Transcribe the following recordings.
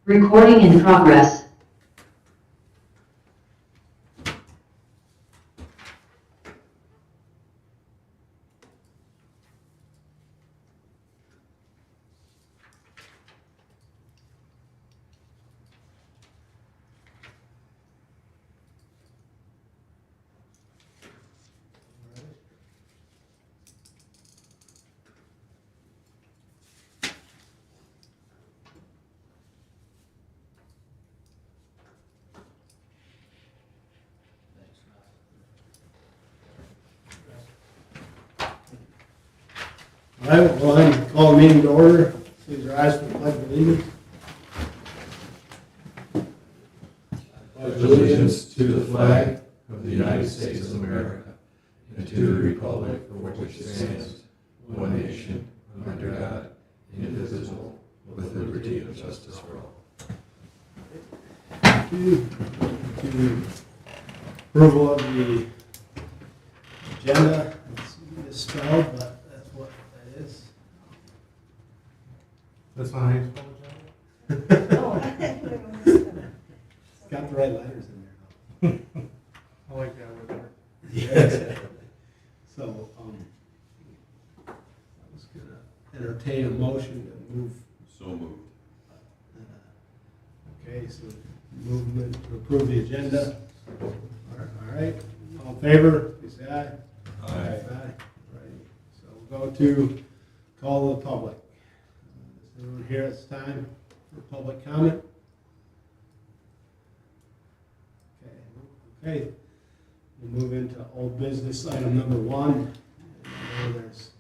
Recording in progress. All right, we'll go ahead and call the meeting to order. Please rise for the pledge of allegiance. Pledge allegiance to the flag of the United States of America and to the republic for which it stands, one nation, under God, indivisible, with liberty and justice for all. To approval of the agenda. It's misspelled, but that's what that is. That's not how you spell it, Got the right letters in there. I like that word better. Yeah, exactly. So, I was gonna entertain a motion to move. So moved. Okay, so movement to approve the agenda. All right, all in favor, please say aye. Aye. Aye. Right. So we'll go to call the public. Is anyone here at this time for public comment? Okay, we'll move into old business item number 1. I know there's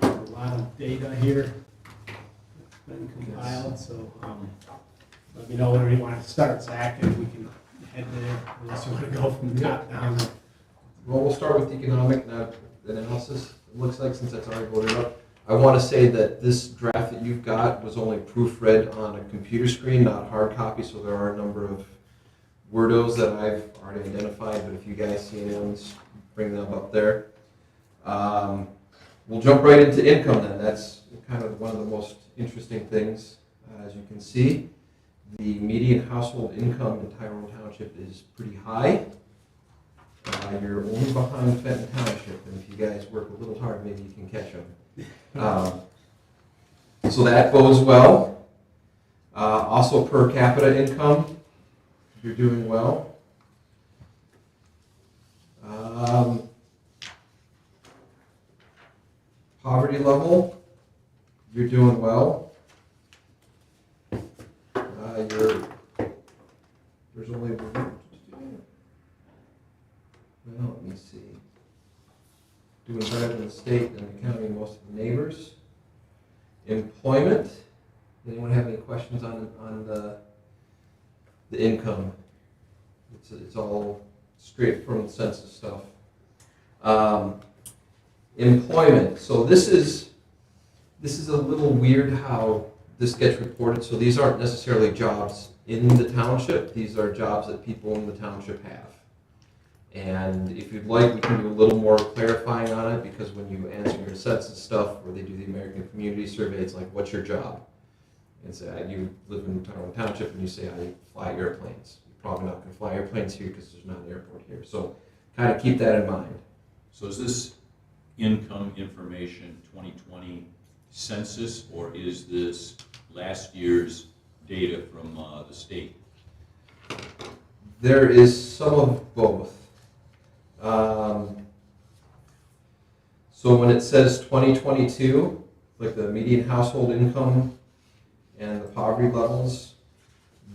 a lot of data here that's been compiled, so let me know where you want to start, Zach, and we can head there, unless you want to go from the top down. Well, we'll start with economic analysis. It looks like, since that's already voted up, I want to say that this draft that you've got was only proofread on a computer screen, not hard copy, so there are a number of wordos that I've already identified, but if you guys see any ones, bring them up there. We'll jump right into income then. That's kind of one of the most interesting things. As you can see, the median household income in Tyrone Township is pretty high. You're only behind Fenton Township, and if you guys work a little hard, maybe you can catch them. So that bodes well. Also, per capita income, you're doing well. Poverty level, you're doing well. There's only, well, let me see. Doing better than the state and the county and most of the neighbors. Employment, anyone have any questions on the income? It's all straight from the census stuff. Employment. So this is a little weird how this gets reported. So these aren't necessarily jobs in the township. These are jobs that people in the township have. And if you'd like, we can do a little more clarifying on it, because when you answer your census stuff, where they do the American Community Survey, it's like, what's your job? And say, you live in Tyrone Township, and you say, I fly airplanes. You're probably not going to fly airplanes here because there's not an airport here. So kind of keep that in mind. So is this income information 2020 census, or is this last year's data from the state? There is some of both. So when it says 2022, like the median household income and the poverty levels,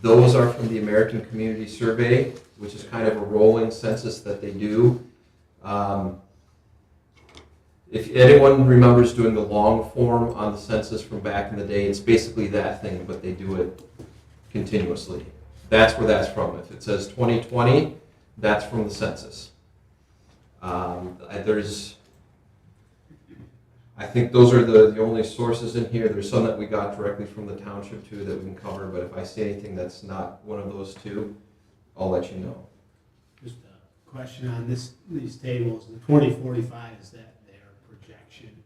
those are from the American Community Survey, which is kind of a rolling census that they do. If anyone remembers doing the long form on the census from back in the day, it's basically that thing, but they do it continuously. That's where that's from. If it says 2020, that's from the census. I think those are the only sources in here. There's some that we got directly from the township too that we can cover, but if I see anything that's not one of those two, I'll let you know. Just a question on these tables. The 2045, is that their projection?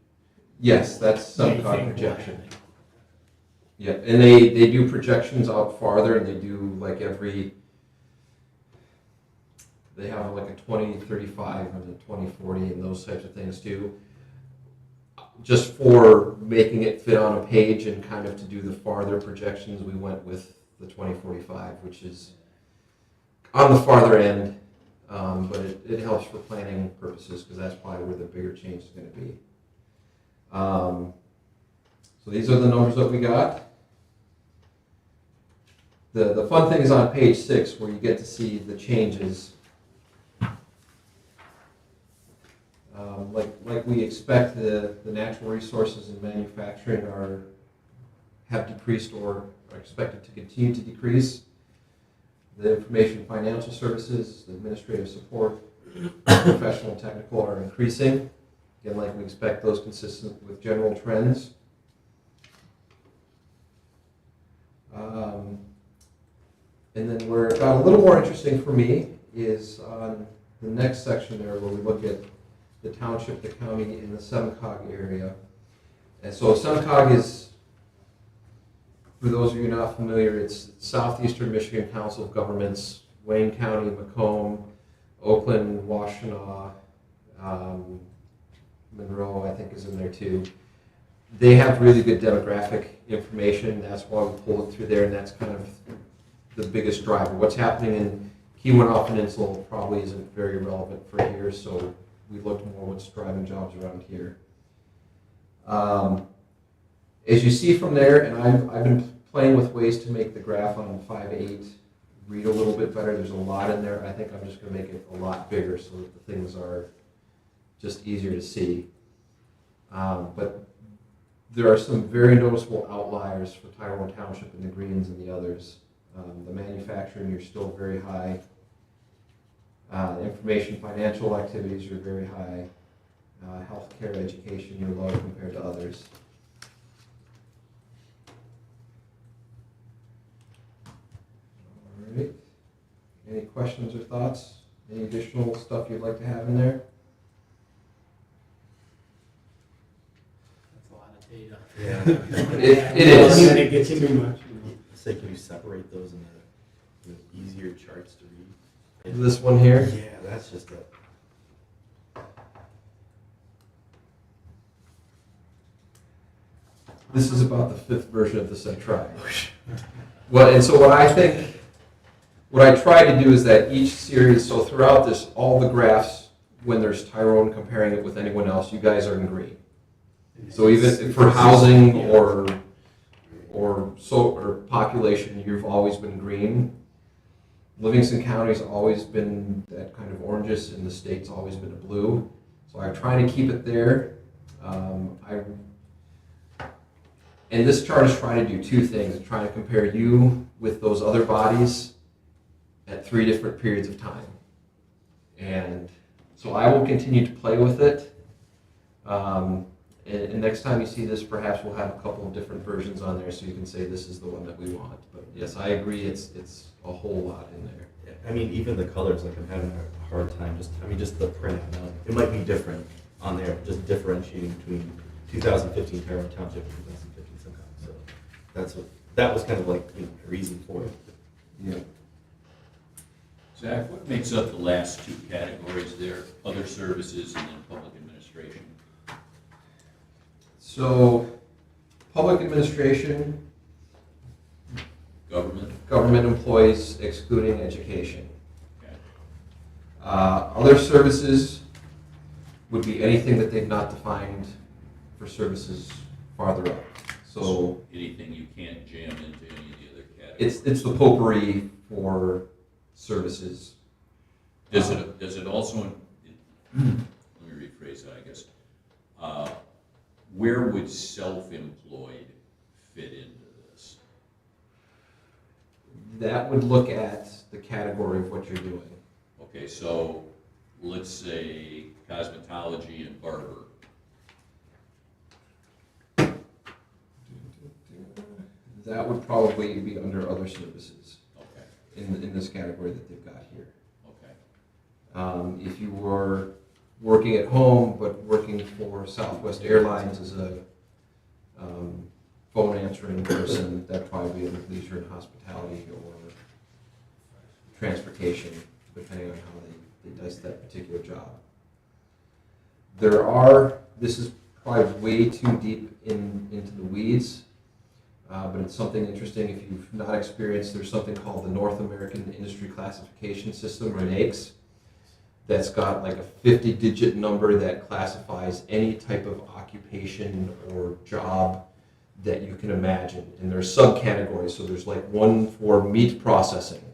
Yes, that's some kind of Anything projection. will happen. Yeah, and they do projections out farther, and they do like they have like a 2035 and a 2040 and those types of things too. Just for making it fit on a page and kind of to do the farther projections, we went with the 2045, which is on the farther end, but it helps for planning purposes because that's probably where the bigger change is going to be. So these are the numbers that we got. The fun thing is on page 6 where you get to see the changes. Like we expect, the natural resources and manufacturing have decreased or are expected to continue to decrease. The information financial services, the administrative support, professional and technical are increasing. Again, like we expect those consistent with general trends. And then where it got a little more interesting for me is on the next section there where we look at the township, the county, and the SEMCOG area. And so SEMCOG is, for those of you not familiar, it's Southeastern Michigan Council of Governments, Wayne County, Macomb, Oakland, Washtenaw, Monroe, I think is in there too. They have really good demographic information. That's why we pull it through there, and that's kind of the biggest driver. What's happening in Keweenaw Peninsula probably isn't very relevant for here, so we looked more what's driving jobs around here. As you see from there, and I've been playing with ways to make the graph on 5.8 read a little bit better. There's a lot in there. I think I'm just going to make it a lot bigger so that the things are just easier to see. But there are some very noticeable outliers for Tyrone Township and the greens and the others. The manufacturing, you're still very high. Information financial activities are very high. Healthcare, education, you're low compared to others. All right. Any questions or thoughts? Any additional stuff you'd like to have in there? That's a lot of data. Yeah. It is. And it gets too much. Say, can you separate those into easier charts to read? This one here? Yeah, that's just a. This is about the 5th version of the Centri. Well, and so what I try to do is that each series, so throughout this, all the graphs, when there's Tyrone comparing it with anyone else, you guys are in green. So even for housing or population, you've always been green. Livingston County's always been that kind of oranges, and the state's always been a blue. So I'm trying to keep it there. And this chart is trying to do 2 things. It's trying to compare you with those other bodies at 3 different periods of time. And so I will continue to play with it. And next time you see this, perhaps we'll have a couple of different versions on there so you can say this is the one that we want. But yes, I agree, it's a whole lot in there. Yeah, I mean, even the colors, like I'm having a hard time, just the print. It might be different on there, just differentiating between 2015 Tyrone Township and 2015 Simcox. So that was kind of like a reason for it. Yeah. Zach, what makes up the last 2 categories there? Other services and then public administration? So, public administration, government employees excluding education. Okay. Other services would be anything that they've not defined for services farther up. So anything you can't jam into any of the other categories? it's the potpourri for services. Does it also, let me rephrase that, I guess. Where would self-employed fit into this? That would look at the category of what you're doing. Okay, so let's say cosmetology and barber. That would probably be under other services Okay, in this category that they've got here. okay. If you were working at home but working for Southwest Airlines as a phone answering person, that'd probably be in leisure and hospitality or transportation, depending on how they dice that particular job. This is probably way too deep into the weeds, but it's something interesting. If you've not experienced, there's something called the North American Industry Classification System, or NAICS, that's got like a 50-digit number that classifies any type of occupation or job that you can imagine. And there's subcategories, so there's like one for meat processing,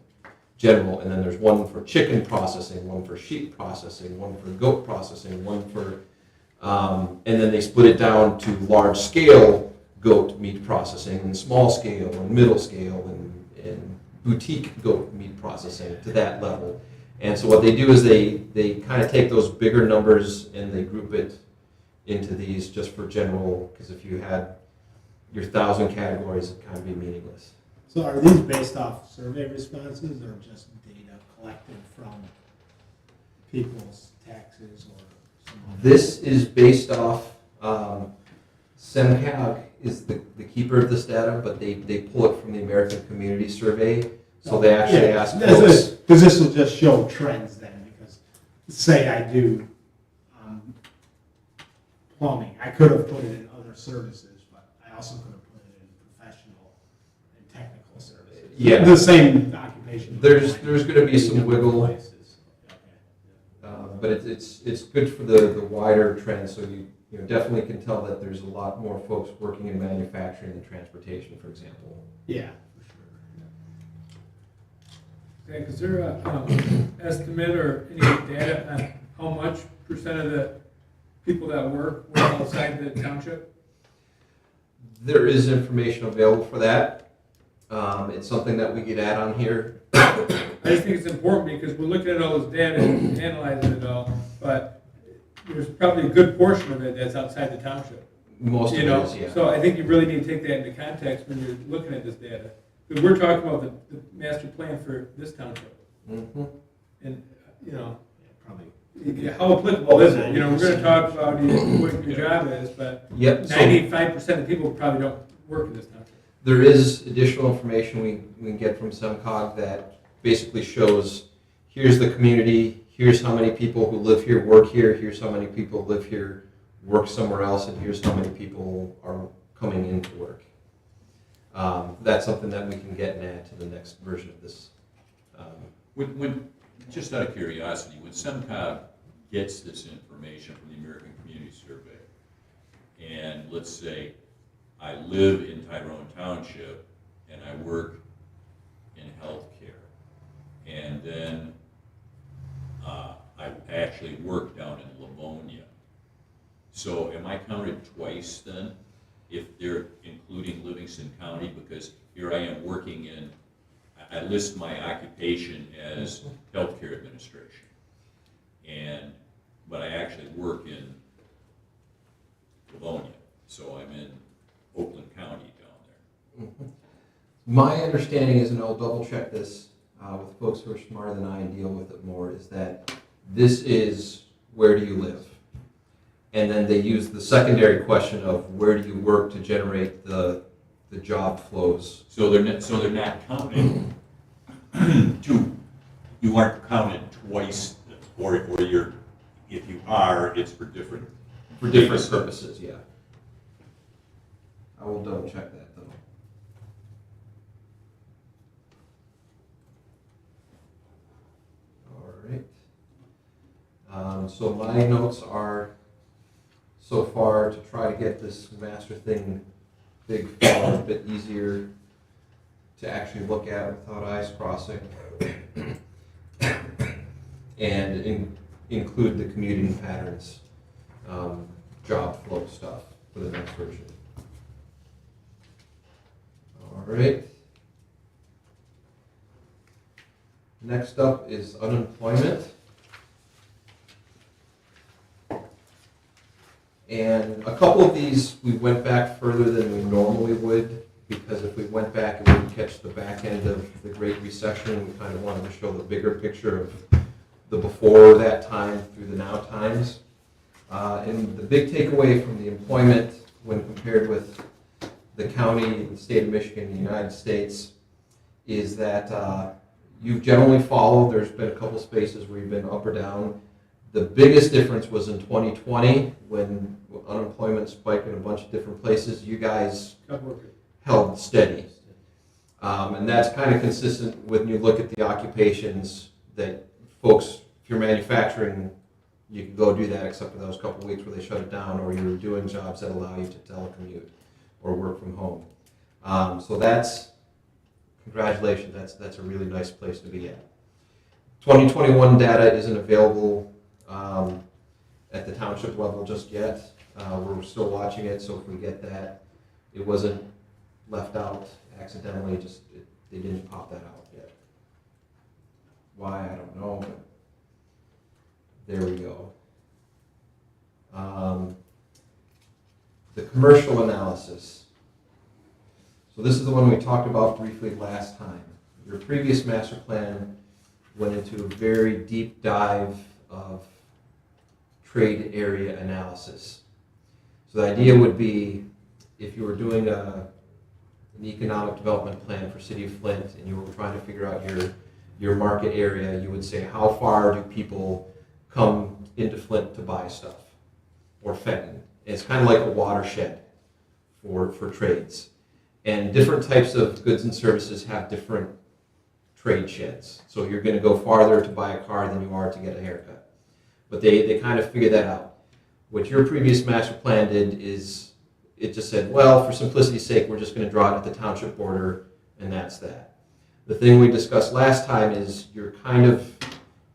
general, and then there's one for chicken processing, one for sheep processing, one for goat processing, one for, and then they split it down to large scale goat meat processing, and small scale, and middle scale, and boutique goat meat processing to that level. And so what they do is they kind of take those bigger numbers and they group it into these just for general, because if you had your 1,000 categories, it'd kind of be meaningless. So are these based off survey responses or just data collected from people's taxes or some other? This is based off, SEMCAG is the keeper of this data, but they pull it from the American Community Survey. So they actually ask folks. Because this will just show trends then, because say I do plumbing, I could have put it in other services, but I also could have put it in professional and technical services. Yeah. The same occupation. There's going to be some wiggle, Places. Okay. but it's good for the wider trend. So you definitely can tell that there's a lot more folks working in manufacturing than transportation, for example. Yeah. Okay, is there a estimate or any data on how much percent of the people that work outside the township? There is information available for that. It's something that we could add on here. I just think it's important because we're looking at all this data and analyzing it all, but there's probably a good portion of it that's outside the township. Most of it is, yeah. So I think you really need to take that into context when you're looking at this data. Because we're talking about the master plan for this township. Mm-hmm. And, Yeah, probably. how applicable is it? We're going to talk about what your job is, but Yep. So 95% of people probably don't work in this township. there is additional information we can get from SEMCOG that basically shows here's the community, here's how many people who live here work here, here's how many people live here work somewhere else, and here's how many people are coming into work. That's something that we can get and add to the next version of this. When, just out of curiosity, when SEMCOG gets this information from the American Community Survey, and let's say I live in Tyrone Township and I work in healthcare, and then I actually work down in Livonia. So am I counted twice then, if they're including Livingston County? Because here I am working in, I list my occupation as healthcare administration, but I actually work in Livonia, so I'm in Oakland County down there. Mhm. My understanding is, and I'll double check this with folks who are smarter than I and deal with it more, is that this is where do you live? And then they use the secondary question of where do you work to generate the job flows. So they're not counted you aren't counted twice, or you're, if you are, it's for different purposes, yeah. I will double check that though. All right. So my notes are so far to try to get this master thing big far a bit easier to actually look at without eyes crossing, and include the commuting patterns, job flow stuff for the next version. All right. Next up is unemployment. And a couple of these, we went back further than we normally would, because if we went back, it wouldn't catch the back end of the Great Recession. We kind of wanted to show the bigger picture of the before that time through the now times. And the big takeaway from the employment when compared with the county, the state of Michigan, the United States, is that you've generally followed. There's been a couple spaces where you've been up or down. The biggest difference was in 2020 when unemployment spiked in a bunch of different places. You guys held steady. And that's kind of consistent when you look at the occupations that folks, if you're manufacturing, you can go do that except for those couple of weeks where they shut it down, or you're doing jobs that allow you to telecommute or work from home. So that's, congratulations, that's a really nice place to be at. 2021 data isn't available at the township level just yet. We're still watching it, so if we get that, it wasn't left out accidentally, they didn't pop that out yet. Why, I don't know, but there we go. The commercial analysis. So this is the one we talked about briefly last time. Your previous master plan went into a very deep dive of trade area analysis. So the idea would be, if you were doing an economic development plan for City of Flint and you were trying to figure out your market area, you would say, how far do people come into Flint to buy stuff, or Fenton? It's kind of like a watershed for trades. And different types of goods and services have different trade sheds. So you're going to go farther to buy a car than you are to get a haircut. But they kind of figured that out. What your previous master plan did is it just said, well, for simplicity's sake, we're just going to draw it at the township border, and that's that. The thing we discussed last time is you're kind of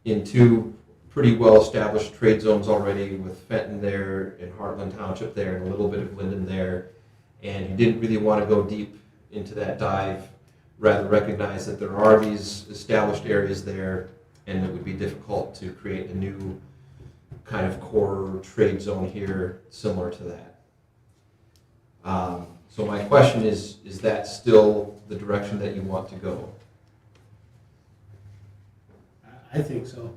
in two pretty well-established trade zones already, with Fenton there and Heartland Township there and a little bit of Linden there, and you didn't really want to go deep into that dive, rather recognize that there are these established areas there, and it would be difficult to create a new kind of core trade zone here similar to that. So my question is that still the direction that you want to go? I think so.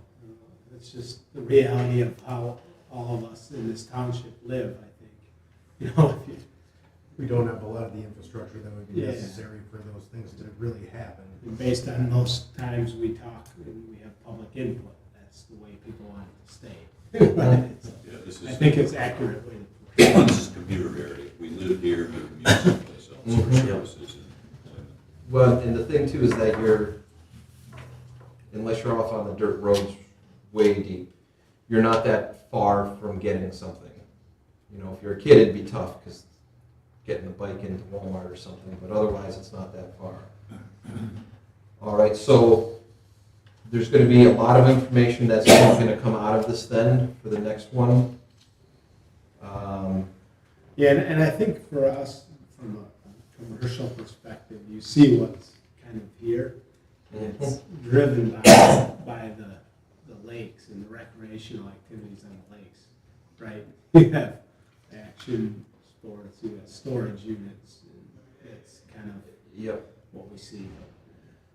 It's just the reality of how all of us in this township live, I think. You know, We don't have a lot of the infrastructure that would be Yeah. necessary for those things to really happen. and based on most times we talk and we have public input, that's the way people want it to stay. It's- Yeah, this I is, think it's accurate way to put it. this is computer narrative. We live here, we commute someplace else for Mhm. services and employment. Well, and the thing too is that unless you're off on the dirt roads way deep, you're not that far from getting something. You know, if you're a kid, it'd be tough because getting the bike into Walmart or something, but otherwise it's not that far. All right, so there's going to be a lot of information that's going to come out of this then for the next one. Yeah, and I think for us, from a commercial perspective, you see what's kind of here. And it's driven by the lakes and the recreational activities on the lakes, right? You have action sports, you have storage units, and it's kind of Yep. what we see.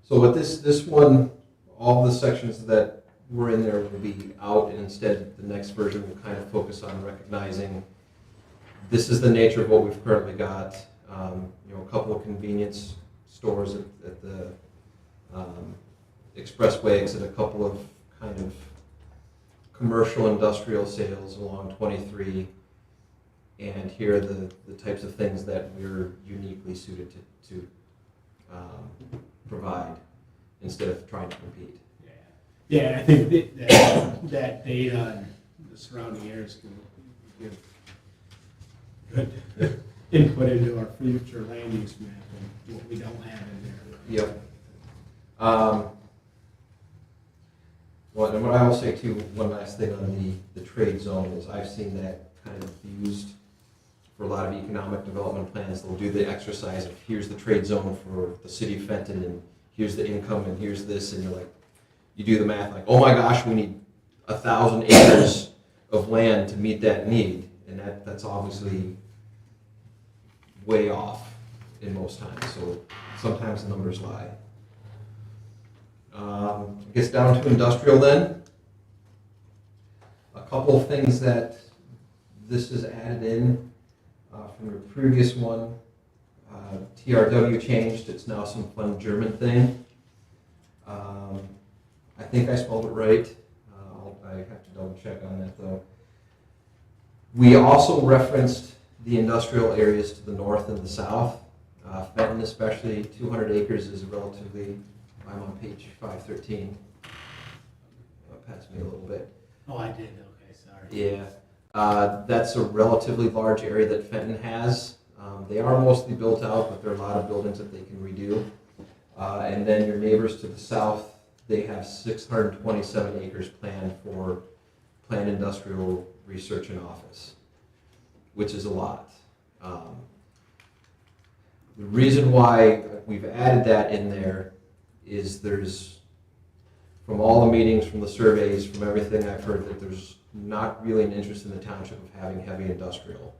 So with this one, all the sections that were in there will be out, and instead the next version will kind of focus on recognizing this is the nature of what we've currently got. A couple of convenience stores at the expressway exit, a couple of kind of commercial industrial sales along 23, and here are the types of things that we're uniquely suited to provide instead of trying to compete. Yeah, I think that data and the surrounding areas can give good input into our future land use map and what we don't have in there. Yep. Well, and what I will say too, one last thing on the trade zone is I've seen that kind of used for a lot of economic development plans. They'll do the exercise of here's the trade zone for the city of Fenton, and here's the income, and here's this, and you're like, you do the math like, oh my gosh, we need 1,000 acres of land to meet that need, and that's obviously way off in most times. So sometimes the numbers lie. It gets down to industrial then. A couple of things that this is added in from your previous one. TRW changed, it's now some fun German thing. I think I spelled it right. I have to double check on that though. We also referenced the industrial areas to the north and the south. Fenton especially, 200 acres is relatively, I'm on page 513. Pass me a little bit. Oh, I did, okay, sorry. Yeah, that's a relatively large area that Fenton has. They are mostly built out, but there are a lot of buildings that they can redo. And then your neighbors to the south, they have 627 acres planned for planned industrial research and office, which is a lot. The reason why we've added that in there is there's, from all the meetings, from the surveys, from everything I've heard, that there's not really an interest in the township of having heavy industrial.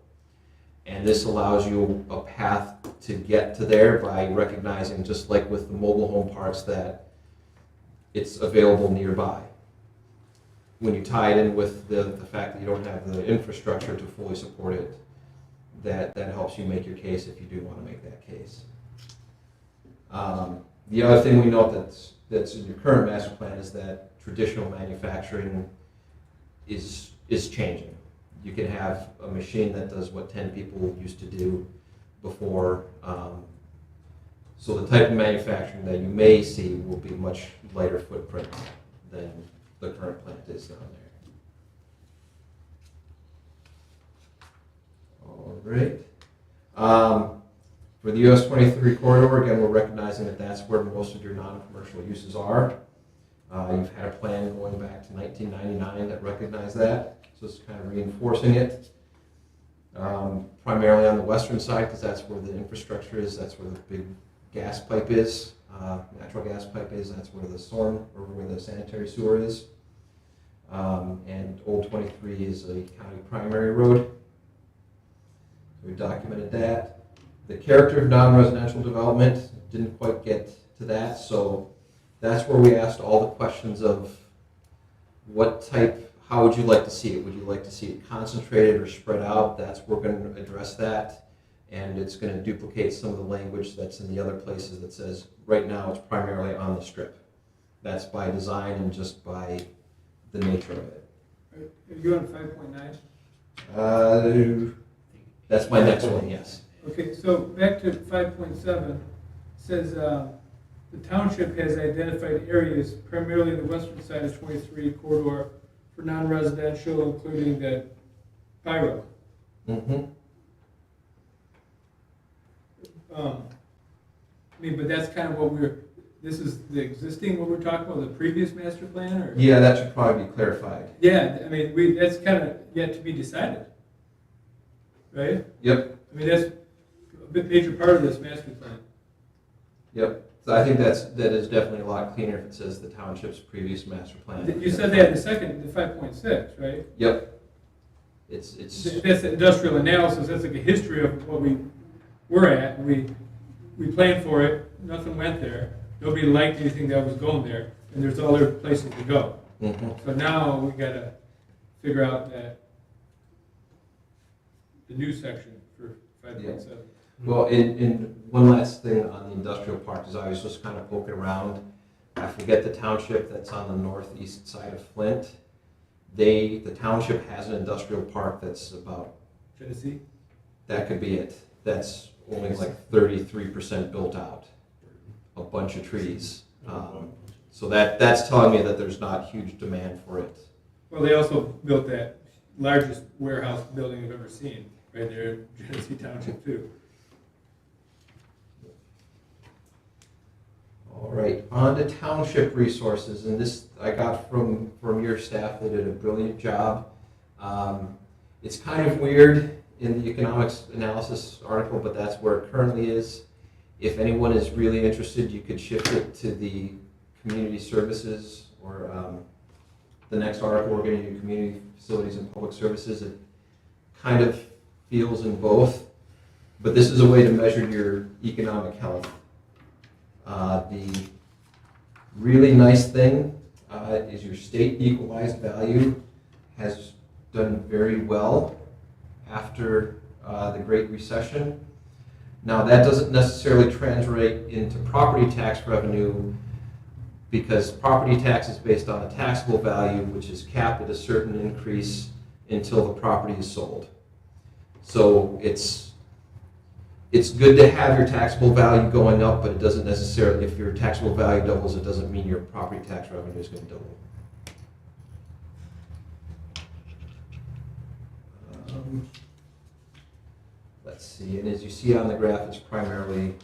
And this allows you a path to get to there by recognizing, just like with the mobile home parks, that it's available nearby. When you tie it in with the fact that you don't have the infrastructure to fully support it, that helps you make your case if you do want to make that case. The other thing we note that's in your current master plan is that traditional manufacturing is changing. You can have a machine that does what 10 people used to do before. So the type of manufacturing that you may see will be much lighter footprint than the current plant is down there. All right. For the US 23 corridor, again, we're recognizing that that's where most of your non-commercial uses are. You've had a plan going back to 1999 that recognized that, so it's kind of reinforcing it. Primarily on the western side, because that's where the infrastructure is, that's where the big gas pipe is, natural gas pipe is, that's where the storm, or where the sanitary sewer is. And Old 23 is a county primary road. So we documented that. The character of non-residential development, didn't quite get to that, so that's where we asked all the questions of what type, how would you like to see it? Would you like to see it concentrated or spread out? That's, we're going to address that, and it's going to duplicate some of the language that's in the other places that says right now it's primarily on the strip. That's by design and just by the nature of it. Are you on 5.9? That's my next one, yes. Okay, so back to 5.7, says the township has identified areas primarily in the western side of 23 corridor for non-residential, including the Pyro. Mm-hmm. I mean, but that's kind of what this is the existing, what we're talking about, the previous master plan, or? Yeah, that should probably be clarified. Yeah, I mean, that's kind of yet to be decided, right? Yep. I mean, that's a bit major part of this master plan. Yep. So I think that is definitely a lot cleaner if it says the township's previous master plan. You said that in the second, the 5.6, right? Yep. It's That's the industrial analysis, that's like a history of what we were at. We planned for it, nothing went there. Nobody liked anything that was going there, and there's other places to go. mm-hmm. So now we gotta figure out that, the new section for 5.7. Well, in one last thing on the industrial park is I was just kind of poking around. I forget the township that's on the northeast side of Flint. The township has an industrial park that's about, Tennessee? that could be it. That's only like 33% built out. A bunch of trees. So that's telling me that there's not huge demand for it. Well, they also built that largest warehouse building I've ever seen, right there in Genesee Township too. All right, on to township resources, and this I got from your staff. They did a brilliant job. It's kind of weird in the economics analysis article, but that's where it currently is. If anyone is really interested, you could shift it to the community services, or the next article we're going to do, community facilities and public services. It kind of feels in both, but this is a way to measure your economic health. The really nice thing is your state equalized value has done very well after the Great Recession. Now, that doesn't necessarily translate into property tax revenue because property tax is based on a taxable value, which is capped at a certain increase until the property is sold. So it's good to have your taxable value going up, but it doesn't necessarily, if your taxable value doubles, it doesn't mean your property tax revenue is going to double. Let's see, and as you see on the graph, it's primarily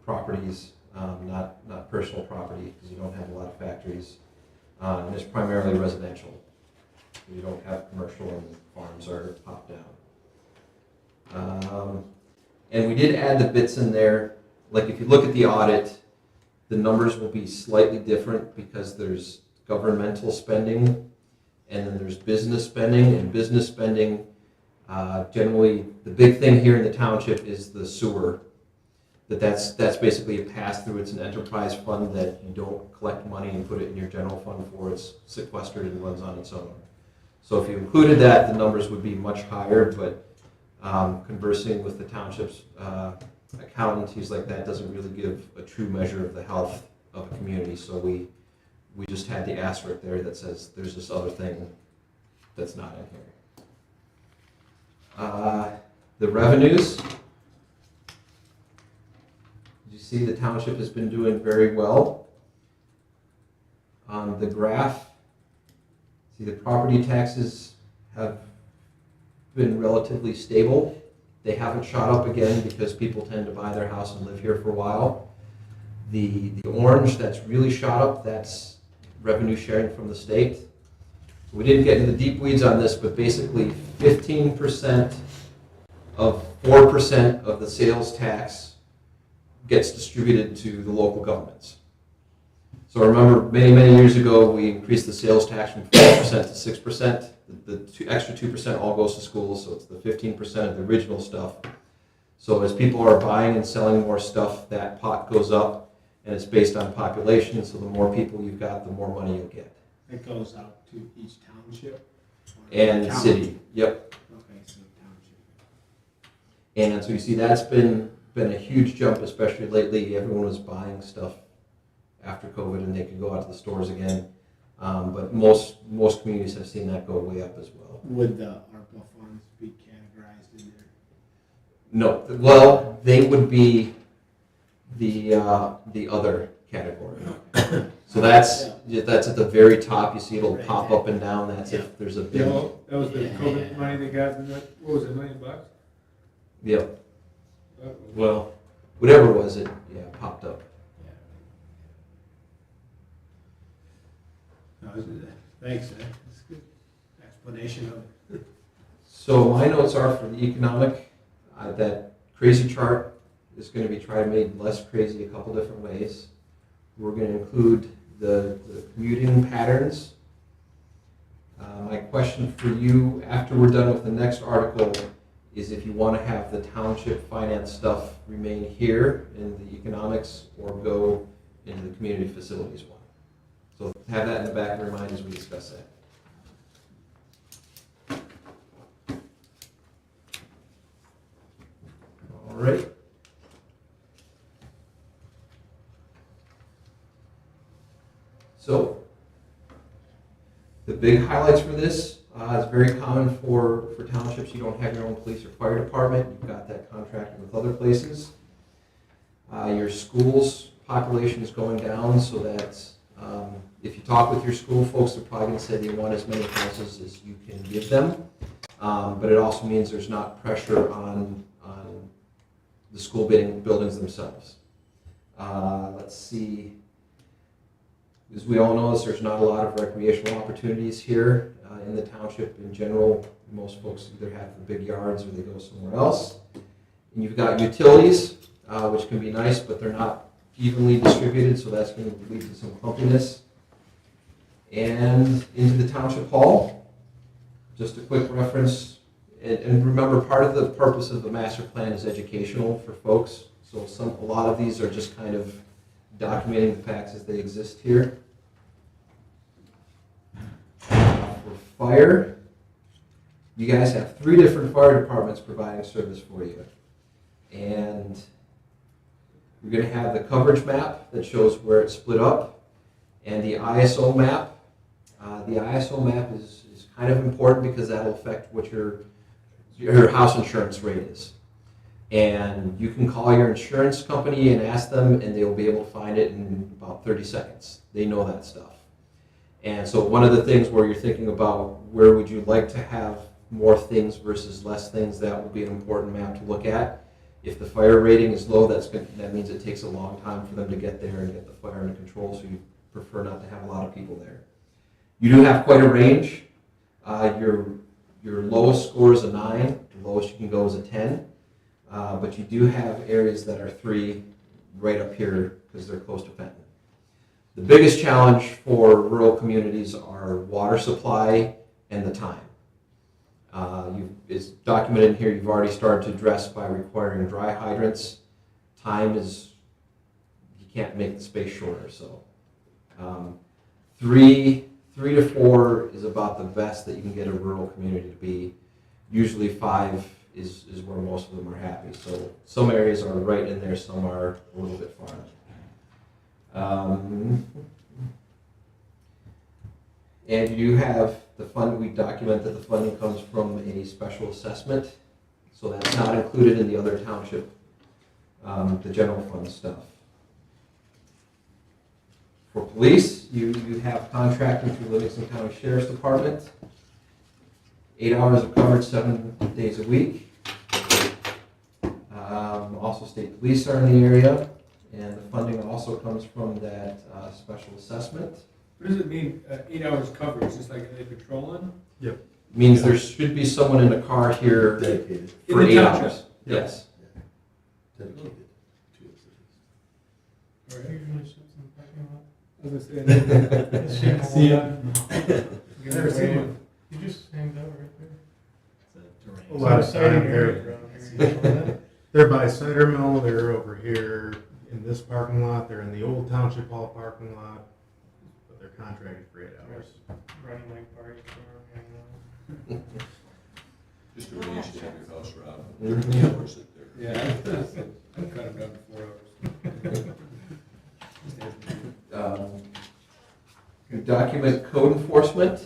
properties, not personal property, because you don't have a lot of factories. And it's primarily residential. You don't have commercial, and farms are popped down. And we did add the bits in there. Like if you look at the audit, the numbers will be slightly different because there's governmental spending and then there's business spending. And business spending, generally, the big thing here in the township is the sewer. That's basically a pass-through. It's an enterprise fund that you don't collect money and put it in your general fund for. It's sequestered and runs on its own. So if you included that, the numbers would be much higher, but conversing with the township's accountant, he's like, that doesn't really give a true measure of the health of a community. So we just had the asterisk there that says there's this other thing that's not in here. The revenues, you see the township has been doing very well. On the graph, see the property taxes have been relatively stable. They haven't shot up again because people tend to buy their house and live here for a while. The orange that's really shot up, that's revenue sharing from the state. We didn't get into the deep weeds on this, but basically 15% of 4% of the sales tax gets distributed to the local governments. So remember, many years ago, we increased the sales tax from 4% to 6%. The extra 2% all goes to schools, so it's the 15% of the original stuff. So as people are buying and selling more stuff, that pot goes up, and it's based on population, so the more people you've got, the more money you'll get. It goes out to each township? And County? city, yep. Okay, so township. And so you see that's been a huge jump, especially lately. Everyone was buying stuff after COVID and they could go out to the stores again. But most communities have seen that go way up as well. Would the ARPA funds be categorized in there? No, well, they would be the other category. So that's at the very top. You see it'll pop up and down. That's if there's a big. That was the COVID money they got, what was it, $1 million? Yep. Well, whatever it was, it popped up. Thanks, that's a good explanation of it. So my notes are for the economic, that crazy chart is going to be made less crazy a couple different ways. We're going to include the commuting patterns. My question for you after we're done with the next article is if you want to have the township finance stuff remain here in the economics or go into the community facilities one. So have that in the back of your mind as we discuss that. All right. So the big highlights for this, it's very common for townships. You don't have your own police or fire department. You've got that contracted with other places. Your school's population is going down, so that if you talk with your school folks, they're probably going to say they want as many houses as you can give them. But it also means there's not pressure on the school buildings themselves. Let's see. As we all know, there's not a lot of recreational opportunities here in the township in general. Most folks either have the big yards or they go somewhere else. And you've got utilities, which can be nice, but they're not evenly distributed, so that's going to lead to some clumpiness. And into the township hall, just a quick reference. And remember, part of the purpose of the master plan is educational for folks. So a lot of these are just kind of documenting the facts as they exist here. For fire, you guys have 3 different fire departments providing service for you. And we're going to have the coverage map that shows where it's split up, and the ISO map. The ISO map is kind of important because that'll affect what your house insurance rate is. And you can call your insurance company and ask them, and they'll be able to find it in about 30 seconds. They know that stuff. And so one of the things where you're thinking about where would you like to have more things versus less things, that will be an important map to look at. If the fire rating is low, that means it takes a long time for them to get there and get the fire under control, so you prefer not to have a lot of people there. You do have quite a range. Your lowest score is a 9, the lowest you can go is a 10. But you do have areas that are 3 right up here because they're close to Fenton. The biggest challenge for rural communities are water supply and the time. It's documented in here, you've already started to address by requiring dry hydrants. Time is, you can't make the space shorter, so. 3 to 4 is about the best that you can get a rural community to be. Usually 5 is where most of them are happy. So some areas are right in there, some are a little bit far. And you have the fund, we document that the funding comes from a special assessment, so that's not included in the other township, the general fund stuff. For police, you have contracting through Livingston County Sheriff's Department, 8 hours of coverage, 7 days a week. Also state police are in the area, and the funding also comes from that special assessment. What does it mean, 8 hours coverage, just like they patrolling? Means there should be someone in a car here Dedicated. for In the 8 township? hours. Yes. Dedicated to it. All right. Usually ships in the parking lot. I was gonna say, See it. You've never seen one? You just hanged out right there. A lot of Sighting time area they're, around here. they're by Cider Mill, they're over here in this parking lot, they're in the old Township Hall parking lot, but they're contracted for 8 hours. Running like parties for hanging out. Just arrange to have your house robbed. Mhm. Hours sit there. Yeah, I've cut them down to 4 hours. You document code enforcement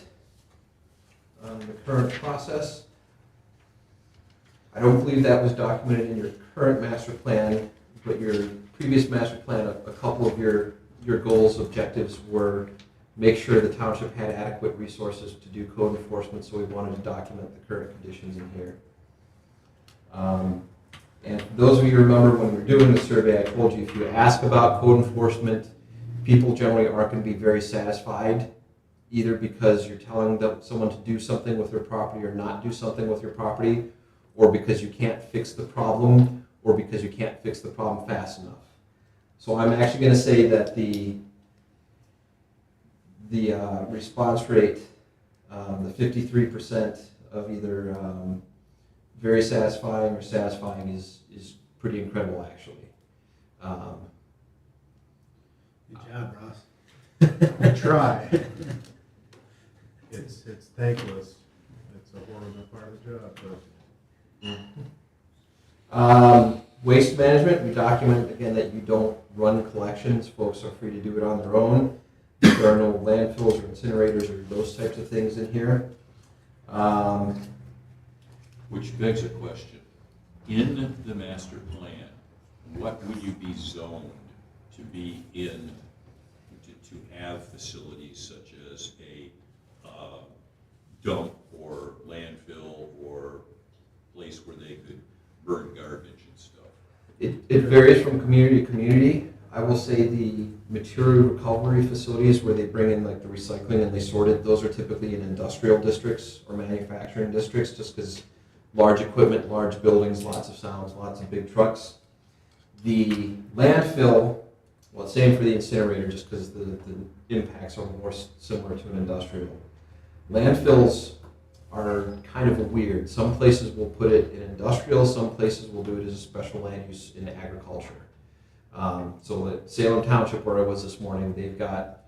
on the current process. I don't believe that was documented in your current master plan, but your previous master plan, a couple of your goals, objectives were make sure the township had adequate resources to do code enforcement, so we wanted to document the current conditions in here. And for those of you who remember when we were doing the survey, I told you if you ask about code enforcement, people generally aren't going to be very satisfied, either because you're telling someone to do something with their property or not do something with your property, or because you can't fix the problem, or because you can't fix the problem fast enough. So I'm actually going to say that the response rate, the 53% of either very satisfying or satisfying is pretty incredible, actually. Good job, Ross. I try. It's thankless. It's a horrible part of the job, but Waste management, we document again that you don't run collections. Folks are free to do it on their own. There are no landfills or incinerators or those types of things in here. Which begs a question. In the master plan, what would you be zoned to be in, to have facilities such as a dump or landfill or place where they could burn garbage and stuff? It varies from community to community. I will say the material recovery facilities where they bring in like the recycling and they sort it, those are typically in industrial districts or manufacturing districts, just because large equipment, large buildings, lots of sounds, lots of big trucks. The landfill, well, same for the incinerator, just because the impacts are more similar to an industrial. Landfills are kind of weird. Some places will put it in industrial, some places will do it as a special land use in agriculture. So at Salem Township, where I was this morning, they've got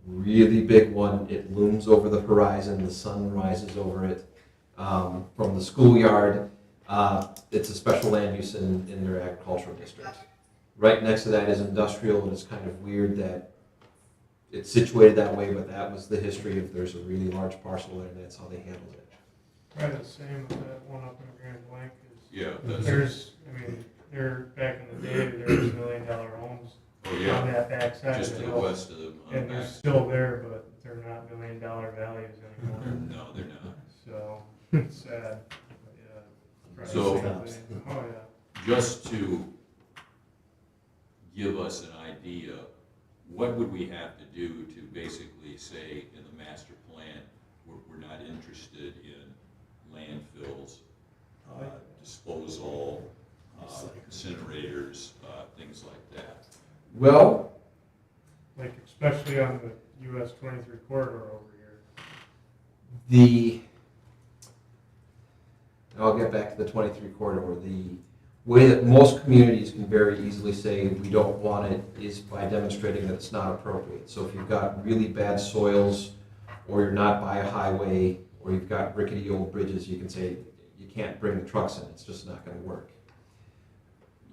really big one. It looms over the horizon, the sun rises over it. From the schoolyard, It's a special land use in their agricultural district. Right next to that is industrial, and it's kind of weird that it's situated that way, but that was the history of there's a really large parcel there, and that's how they handled it. Probably the same with that one up in Grand Blanc is, Yeah, that's, there's, I mean, there, back in the day, there was $1 million homes oh on yeah, that backside just of to the the hill. west of them. And they're still there, but they're not $1 million values anymore, No, they're not. so it's sad. But yeah, probably So- the same thing. Oh, yeah. Just to give us an idea, what would we have to do to basically say in the master plan, we're not interested in landfills, disposal, incinerators, things like that? Well, Like especially on the US 23 corridor over here. I'll get back to the 23 corridor. The way that most communities can very easily say we don't want it is by demonstrating that it's not appropriate. So if you've got really bad soils, or you're not by a highway, or you've got rickety old bridges, you can say you can't bring the trucks in. It's just not going to work.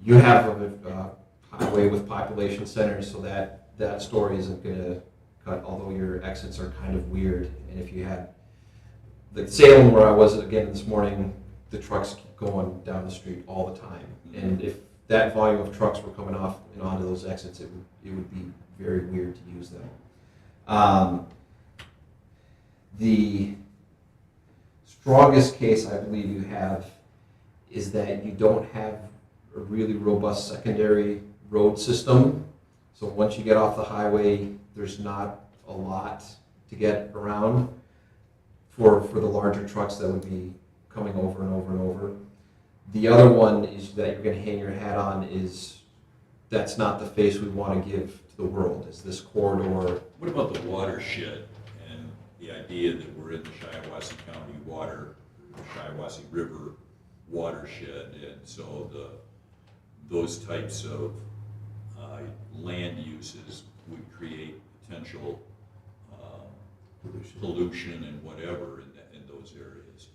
You have a highway with population centers, so that story isn't going to cut, although your exits are kind of weird. And if you had, like Salem, where I was again this morning, the trucks keep going down the street all the time. And if that volume of trucks were coming off and onto those exits, it would be very weird to use them. The strongest case I believe you have is that you don't have a really robust secondary road system. So once you get off the highway, there's not a lot to get around for the larger trucks that would be coming over and over and over. The other one is that you're going to hang your hat on is that's not the face we want to give to the world, is this corridor. What about the watershed and the idea that we're in the Shiawassee County water, the Shiawassee River watershed, and so those types of land uses would create potential pollution and whatever in those areas?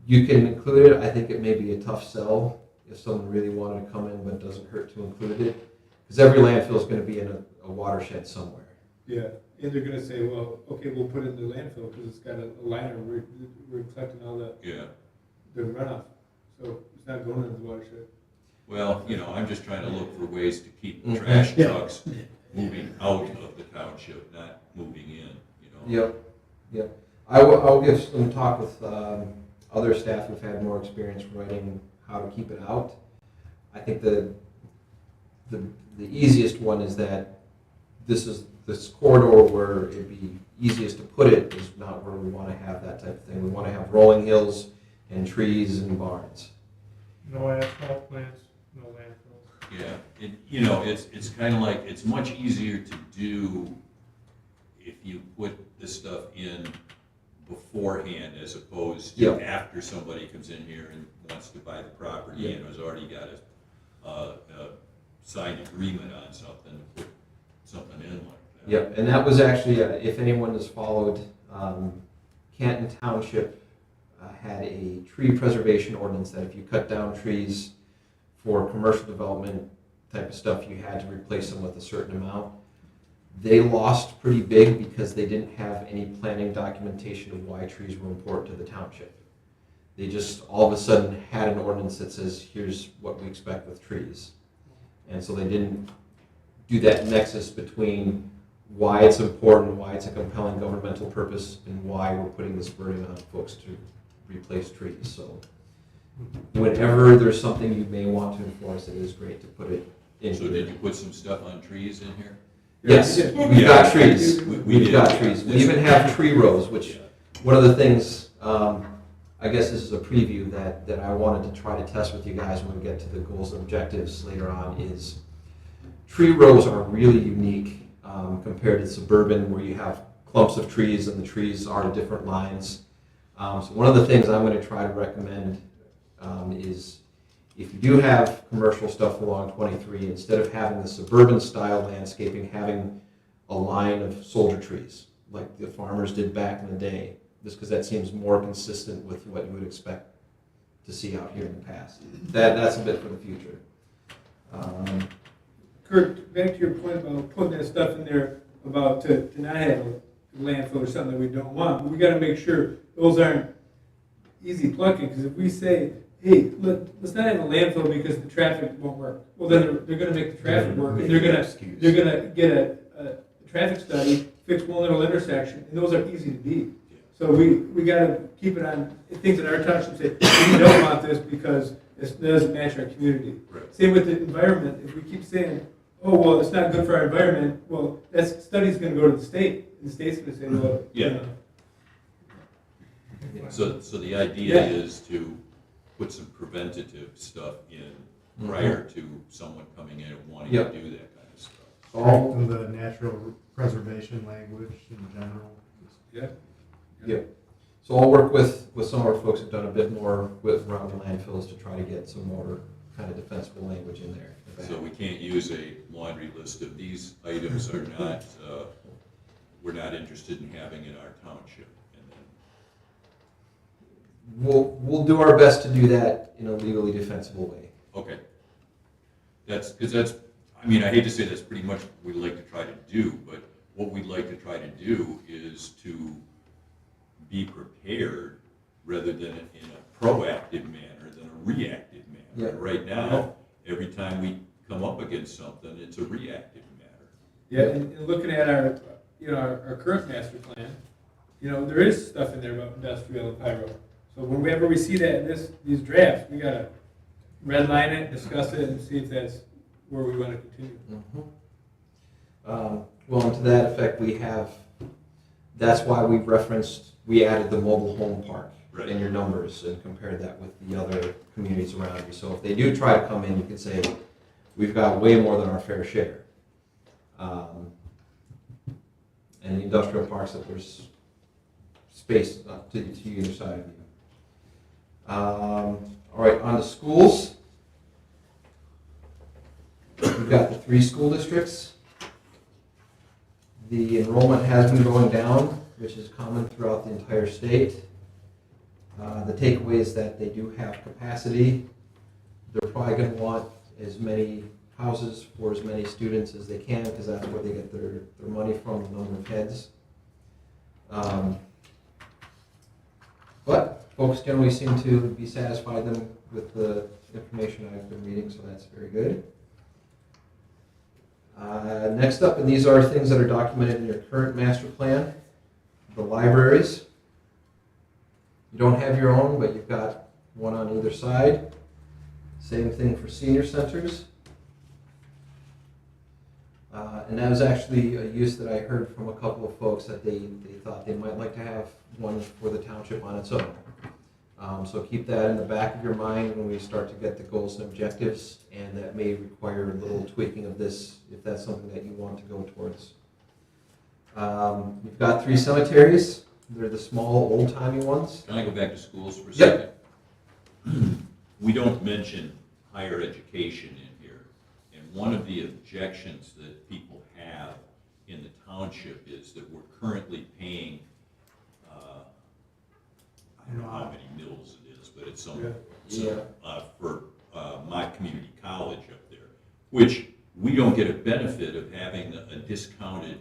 You can include it. I think it may be a tough sell if someone really wanted to come in, but it doesn't hurt to include it. Because every landfill is going to be in a watershed somewhere. Yeah, and they're gonna say, well, okay, we'll put it in the landfill because it's got a liner, we're collecting all the runoff. So it's not going into the watershed. Well, I'm just trying to look for ways to keep the trash trucks moving out of the township, not moving in, Yep. I'll give some talk with other staff who've had more experience writing how to keep it out. I think the easiest one is that this corridor where it'd be easiest to put it is not where we want to have that type of thing. We want to have rolling hills and trees and barns. No asphalt plants, no landfills. Yeah, it's kind of like, it's much easier to do if you put this stuff in beforehand as opposed to after somebody comes in here and wants to buy the property and has already got a signed agreement on something to put something in like that. Yep, and that was actually, if anyone has followed, Canton Township had a tree preservation ordinance that if you cut down trees for commercial development type of stuff, you had to replace them with a certain amount. They lost pretty big because they didn't have any planning documentation of why trees were important to the township. They just all of a sudden had an ordinance that says, here's what we expect with trees. And so they didn't do that nexus between why it's important, why it's a compelling governmental purpose, and why we're putting this burden on folks to replace trees. So whenever there's something you may want to enforce, it is great to put it in. So did you put some stuff on trees in here? Yes, we've got trees. We've got trees. We even have tree rows, which one of the things, I guess this is a preview that I wanted to try to test with you guys when we get to the goals and objectives later on, is tree rows are really unique compared to suburban where you have clumps of trees and the trees are different lines. So one of the things I'm going to try to recommend is if you do have commercial stuff along 23, instead of having the suburban style landscaping, having a line of soldier trees like the farmers did back in the day, just because that seems more consistent with what you would expect to see out here in the past. That's a bit for the future. Kurt, back to your point about putting that stuff in there about to not have a landfill or something that we don't want, but we gotta make sure those aren't easy plucking, because if we say, hey, let's not have a landfill because the traffic won't work, well, then they're gonna make the traffic work, and they're gonna get a traffic study, fix one little intersection, and those are easy to beat. So we gotta keep it on things that our township say, we don't want this because it doesn't match our community. Right. Same with the environment, if we keep saying, oh, well, it's not good for our environment, well, that study's gonna go to the state, and the state's gonna say, well, Yeah. So the idea Yeah. is to put some preventative stuff in prior to someone coming in and wanting to Yep. do that kind of stuff. All, And the natural preservation language in general. Yeah. Yep. So I'll work with some of our folks who've done a bit more with around the landfills to try to get some more kind of defensible language in there. So we can't use a laundry list of these items are not, we're not interested in having in our township. And then, We'll do our best to do that in a legally defensible way. okay. Because that's, I mean, I hate to say that's pretty much what we'd like to try to do, but what we'd like to try to do is to be prepared rather than in a proactive manner than a reactive manner. Yeah. Right now, every time we come up against something, it's a reactive matter. Yeah, and looking at our, our current master plan, there is stuff in there about industrial and pyro. So whenever we see that in these drafts, we gotta redline it, discuss it, and see if that's where we wanna continue. Well, and to that effect, that's why we added the mobile home park Right. in your numbers and compared that with the other communities around you. So if they do try to come in, you can say, we've got way more than our fair share. And the industrial parks, that there's space to either side of you. All right, on to schools. We've got the 3 school districts. The enrollment has been going down, which is common throughout the entire state. The takeaway is that they do have capacity. They're probably going to want as many houses for as many students as they can, because that's where they get their money from, the number of heads. But folks generally seem to be satisfied with the information I've been reading, so that's very good. Next up, and these are things that are documented in your current master plan, the libraries. You don't have your own, but you've got one on either side. Same thing for senior centers. And that was actually a use that I heard from a couple of folks that they thought they might like to have one for the township on its own. So keep that in the back of your mind when we start to get the goals and objectives, and that may require a little tweaking of this if that's something that you want to go towards. You've got 3 cemeteries. They're the small, old-timey ones. Can I go back to schools for a Yep. second? We don't mention higher education in here. And one of the objections that people have in the township is that we're currently paying, I don't know how many mills it is, but it's for my community college up there, which we don't get a benefit of having a discounted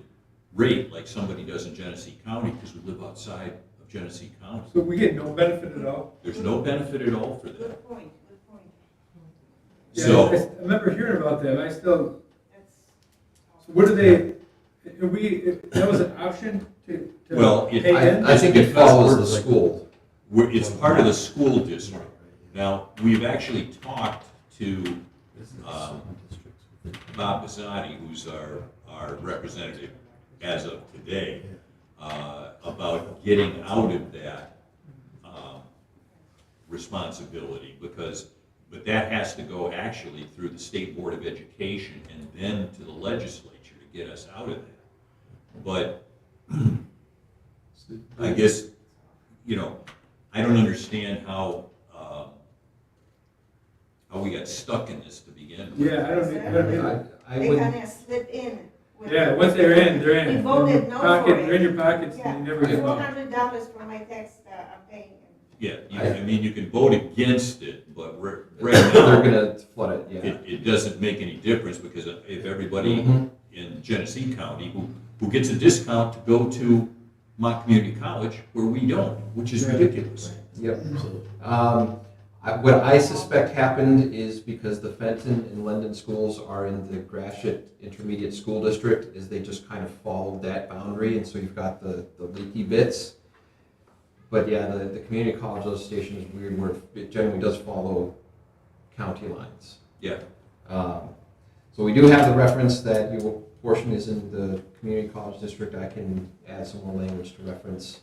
rate like somebody does in Genesee County because we live outside of Genesee County. So we get no benefit at all? There's no benefit at all for that. Good point, good point. Yeah, So, I remember hearing about that, so what do they, that was an option to Well, pay in? I think it follows the school. it's part of the school district. Now, we've actually talked to Bob Bazzani, who's our representative as of today, about getting out of that responsibility, but that has to go actually through the State Board of Education and then to the legislature to get us out of that. But I guess, I don't understand how we got stuck in this to begin with. Yeah, I don't either. I They would, kind of slip in. with- Yeah, once they're in, they're in. We voted no for They're in it. your pockets and you never get out. $400 for my tax I'm paying. Yeah, I mean, you can vote against it, but right They're now, gonna flood it, yeah. it doesn't make any difference, because if everybody Mhm. in Genesee County who gets a discount to go to my community college, where we don't, which is ridiculous. Yep. Absolutely. What I suspect happened is because the Fenton and London schools are in the Gratiot Intermediate School District, is they just kind of followed that boundary, and so you've got the leaky bits. But yeah, the community college legislation is weird, where it generally does follow county lines. Yeah, So we do have the reference that your portion is in the community college district. I can add some more language to reference.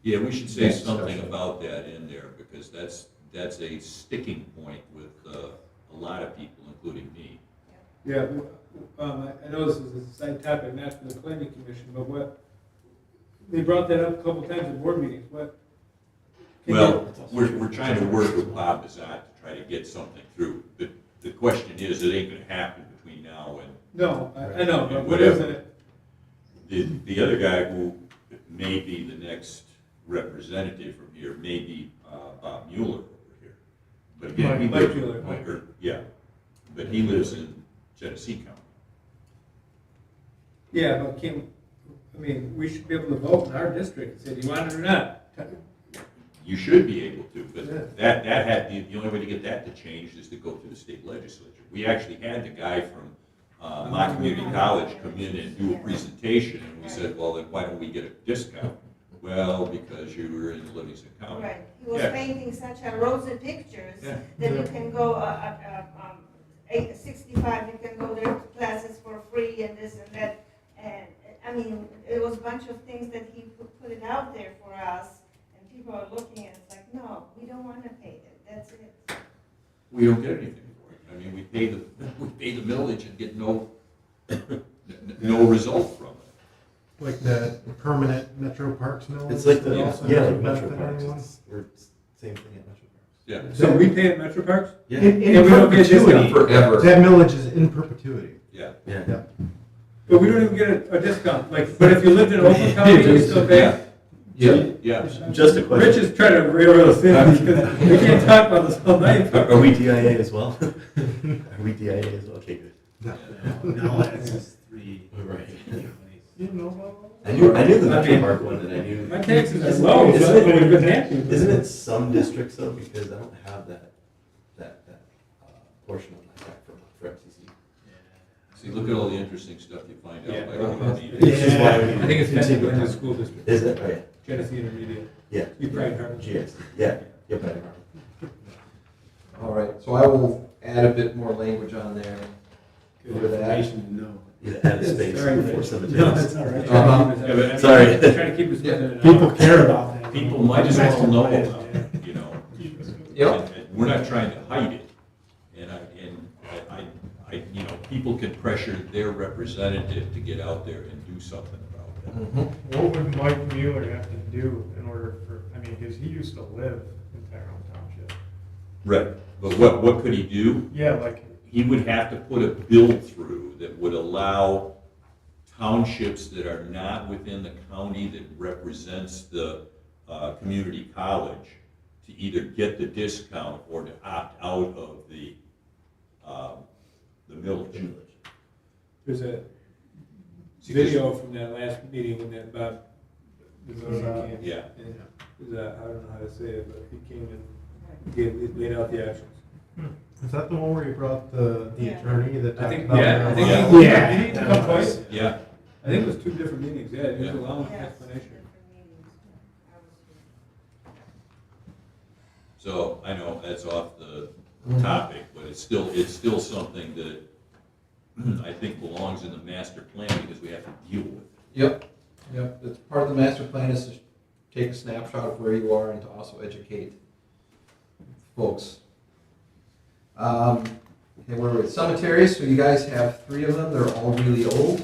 yeah, we should say Yes, something discussion. about that in there, because that's a sticking point with a lot of people, including me. Yeah, I know this is a side topic, not for the planning commission, but they brought that up a couple times at board meetings, Well, we're trying to work with Bob Bazat to try to get something through. The question is, it ain't gonna happen between now and No, I know, but what is it? the other guy who may be the next representative from here may be Bob Mueller over here. But again, he Mike lives, Mueller. yeah, but he lives in Genesee County. Yeah, but we should be able to vote in our district, say, do you want it or not? You should be able to, but Yeah. that had, the only way to get that to change is to go through the state legislature. We actually had the guy from my community college come in and do a presentation, and we said, well, then why don't we get a discount? Well, because you were in Livingston County. Right, he was Yeah. painting such a rosy pictures Yeah. that you can go, 65, you can go there to classes for free and this and that. And, I mean, it was a bunch of things that he put it out there for us, and people are looking and it's like, no, we don't want to pay that, that's it. We don't get anything for it. I mean, we pay the millage and get no result from it. Like the permanent Metro Parks mill? It's like the, that also yeah, doesn't like Metro benefit Parks, anyone? we're same thing at Metro Parks. Yeah. So we pay at Metro Parks? Yeah, In Yeah, we don't get a discount perpetuity. Forever. That millage is in perpetuity. Yeah. yeah. But we don't even get a discount, but if you lived in Oakland County, you still pay? Yeah. Yeah. Just a question. Rich is trying to railroad us in, because we can't talk about this all night. Are we DIA as well? Are we DIA as well? Okay, good. No, it's just three. Right. You know about I knew the Metro Park one, and I knew. My taxes are low, Isn't but it- we've been happy. Isn't it some districts though, because I don't have that portion of my tax for FCC. See, look at all the interesting stuff you find out Yeah. by going to the. Which is why we I think it's continue. Pennsylvania School District, Is it? Oh, yeah. Genesee Intermediate. Yeah. You probably heard. GS. Yeah. Yep. I remember. All right, so I will add a bit more language on there. Good For that. information to know. Yeah, add a space Sorry, for Rich. cemeteries. No, that's all right. Uh-huh. Sorry. Trying to keep us within an People hour. care about that. People might as well know about it, you know. Yep. And we're not trying to hide it. And I, you know, people can pressure their representative to get out there and do something about that. Mhm. What would Mike Mueller have to do in order because he used to live in Tyrone Township. Right. But what could he do? Yeah, like, He would have to put a bill through that would allow townships that are not within the county that represents the community college to either get the discount or to opt out of the millage. There's a video from that last meeting when that Bob, came. Yeah. And it was, I don't know how to say it, but he came and laid out the options. Is that the one where you brought the Yeah. attorney that I talked think, about? yeah, I think, Yeah. Yeah. did he come twice? Yeah. I think it was 2 different meetings, yeah, it was a long Yes, explanation. different meetings. I was here. So I know that's off the topic, but it's still something that I think belongs in the master plan because we have to deal with it. Yep, yep. It's part of the master plan is to take a snapshot of where you are and to also educate folks. Okay, we're with cemeteries, so you guys have 3 of them. They're all really old.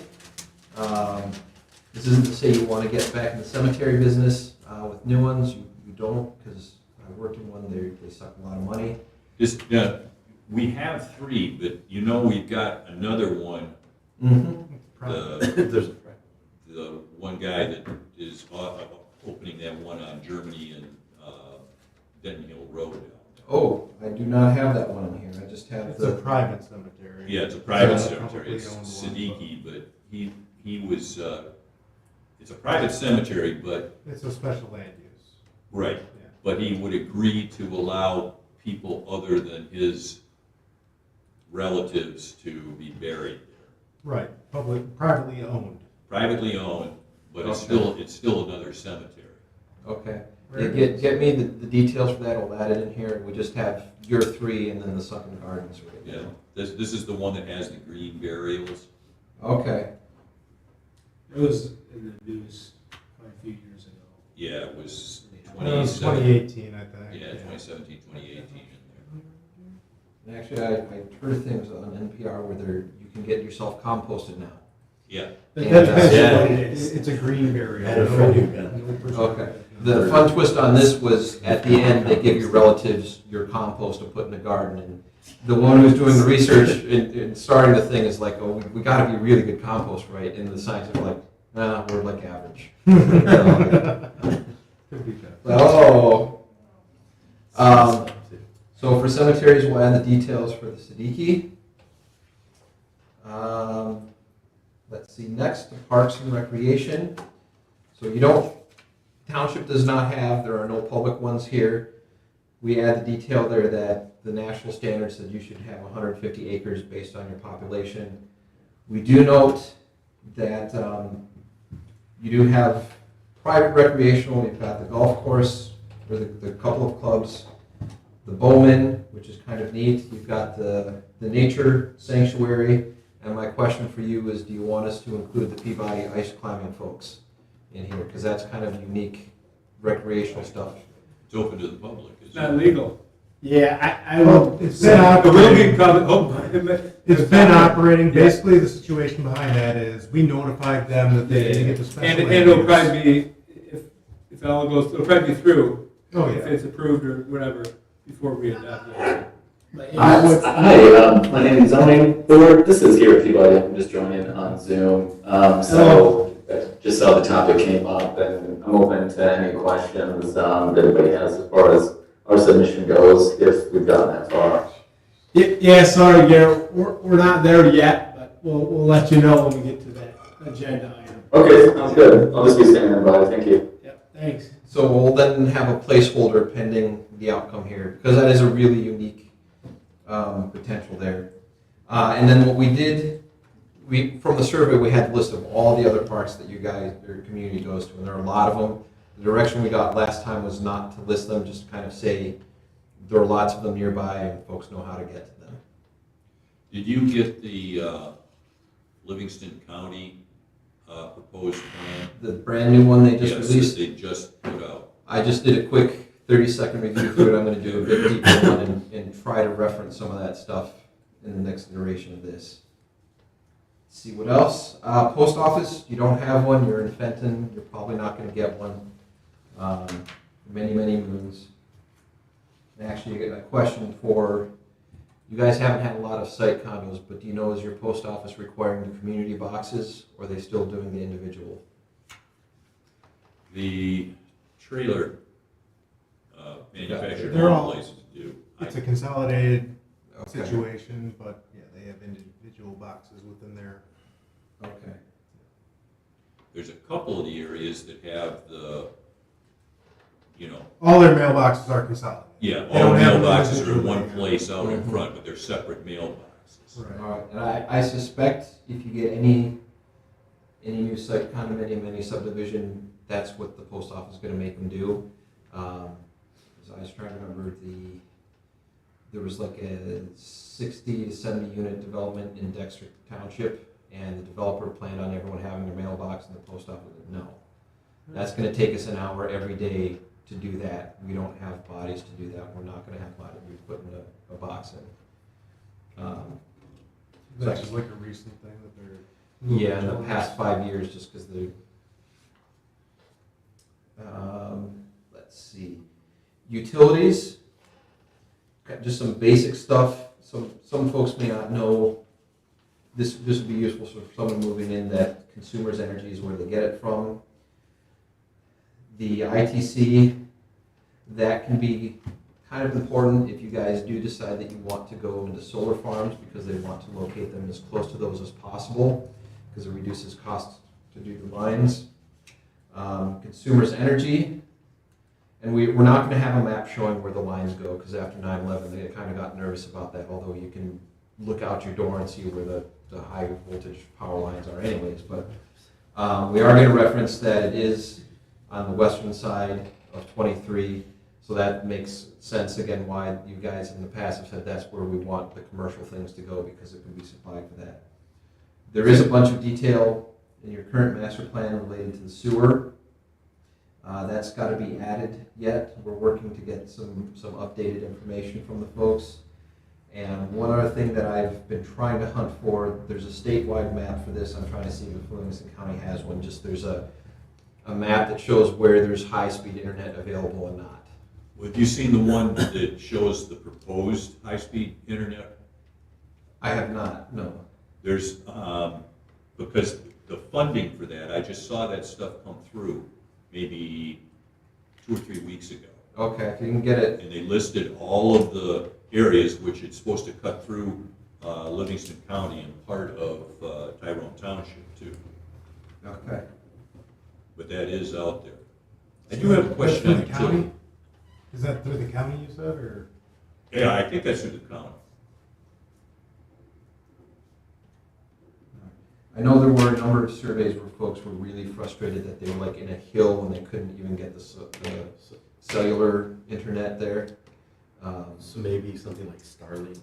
This isn't to say you want to get back in the cemetery business with new ones. You don't, because I worked in one. They suck a lot of money. Just, we have 3, but you know we've got another one. There's a The one guy that is opening that one on Germany and Denton Hill Road down. Oh, I do not have that one in here, I just have It's a the, private cemetery. Yeah, it's a private It's a cemetery, it's publicly owned one, Siddiqui, but he was, it's a private cemetery, but, but It's a special land use. right, Yeah. but he would agree to allow people other than his relatives to be buried there. Right, privately owned. Privately owned, but it's Okay. still another cemetery. okay. Yeah, get me the details for that, I'll add it in here, and we just have your 3 and then the sunken gardens right Yeah, now. this is the one that has the green burials. Okay, It was in the news quite a few years ago. Yeah, it was It was 2017. 2018, I think. Yeah, 2017, 2018 in and actually, I heard things on NPR where you can get yourself composted now. there. Yeah, That And, depends yeah. on what it is. It's a green burial. I had a friend who got it. No preservative, Okay. no- The fun twist on this was, at the end, they give your relatives your compost to put in the garden, and the one who's doing the research and starting the thing is like, oh, we gotta be really good compost, right? And the scientists are like, nah, we're like average. Could be better. Oh. So for cemeteries, we'll add the details for the Siddiqui. Let's see, next, the Parks and Recreation. So township does not have, there are no public ones here. We add the detail there that the national standard said you should have 150 acres based on your population. We do note that you do have private recreational, you've got the golf course, or the couple of clubs, the Bowman, which is kind of neat. You've got the nature sanctuary. And my question for you is, do you want us to include the Peabody ice climbing folks in here? Because that's kind of unique recreational stuff. it's open to the public. It's not legal. Yeah, I Well, will. it's been It will be operating. covered, It's been operating. Basically, the situation behind that is we notified them that they didn't get the special. And land it'll use. probably be, if it all goes, it'll probably be through, Oh, if yeah. it's approved or whatever, before we adopt it. Hi, my name is Zoning Board. This is here at Peabody. I'm just joining on Zoom. Just saw the topic came up, and I'm open to any questions that anybody has as far as our submission goes, if we've gotten that far. Yeah, sorry, Garrett, we're not there yet, but we'll let you know when we get to that agenda item. Okay, sounds good. I'll just be standing by. Thank you. Yep, thanks. So we'll then have a placeholder pending the outcome here, because that is a really unique potential there. And then what we did, from the survey, we had a list of all the other parks that you guys, your community goes to, and there are a lot of them. The direction we got last time was not to list them, just to kind of say there are lots of them nearby and folks know how to get to them. Did you get the Livingston County proposed plan? The brand new one they just Yes, released, that they just put out. I just did a quick 30-second review through it. I'm going to do a bit deeper one and try to reference some of that stuff in the next iteration of this. Let's see what else. Post office, you don't have one. You're in Fenton. You're probably not going to get one. Many, many moons. And actually, I got a question for you guys. Haven't had a lot of site condos, but do you know, is your post office requiring the community boxes, or are they still doing the individual? The trailer manufactured They're home all- places do. It's a consolidated Okay. situation, but yeah, they have individual boxes within their. Okay. There's a couple of the areas that have the, All their mailboxes are consolidated. yeah, They all don't have mailboxes are in individual one layout. place out in Mhm. front, but they're separate mailboxes. Right. All right, and I suspect if you get any new site condominium, any subdivision, that's what the post office is gonna make them do. So I was trying to remember there was like a 60 to 70 unit development in Dexter Township, and the developer planned on everyone having their mailbox, and the post office said, no. That's gonna take us an hour every day to do that. We don't have bodies to do that. We're not gonna have bodies. We're putting a box in. That's just like a recent thing that they're. Yeah, in the past 5 years, just because the, let's see, utilities, got just some basic stuff. Some folks may not know, this would be useful for someone moving in, that Consumers Energy is where they get it from. The ITC, That can be kind of important if you guys do decide that you want to go into solar farms because they want to locate them as close to those as possible because it reduces costs to do the lines. Consumers' energy, and we're not going to have a map showing where the lines go because after 9/11 they kind of got nervous about that, although you can look out your door and see where the high voltage power lines are anyways. But we are going to reference that it is on the western side of 23. So that makes sense again why you guys in the past have said that's where we want the commercial things to go because it can be supplied for that. There is a bunch of detail in your current master plan related to the sewer. That's got to be added yet. We're working to get some updated information from the folks. And one other thing that I've been trying to hunt for, there's a statewide map for this. I'm trying to see if Livingston County has one. Just there's a map that shows where there's high-speed internet available and not. Have you seen the one that shows the proposed high-speed internet? I have not, no. There's, because the funding for that, I just saw that stuff come through maybe 2 or 3 weeks ago. Okay, if you can get it. And they listed all of the areas which it's supposed to cut through Livingston County and part of Tyrone Township too. Okay. But that is out there. I do have a question on That's through the utility. county? Is that through the county you said, or? Yeah, I think that's through the county. I know there were a number of surveys where folks were really frustrated that they were like in a hill and they couldn't even get the cellular internet there. So maybe something like Starlink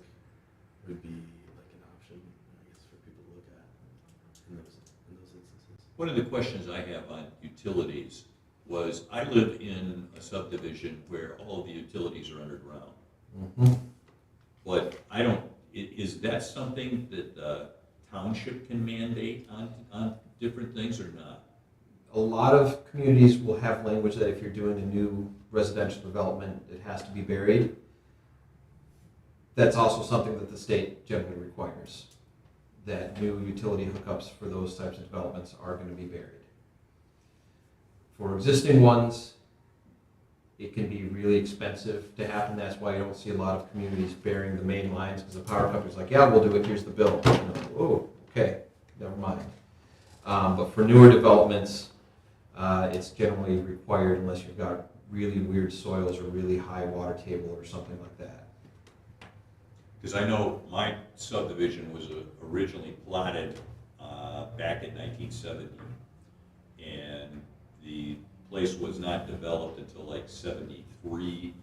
would be like an option, I guess, for people to look at in those instances. One of the questions I have on utilities was, I live in a subdivision where all of the utilities are underground. Mm-hmm. But I don't, is that something that the township can mandate on different things or not? A lot of communities will have language that if you're doing a new residential development, it has to be buried. That's also something that the state generally requires, that new utility hookups for those types of developments are going to be buried. For existing ones, it can be really expensive to happen. That's why you don't see a lot of communities burying the main lines, because the power company's like, yeah, we'll do it, here's the bill. You know, oh, okay, never mind. But for newer developments, it's generally required unless you've got really weird soils or really high water table or something like that. Because I know my subdivision was originally platted back in 1970, and the place was not developed until like 73,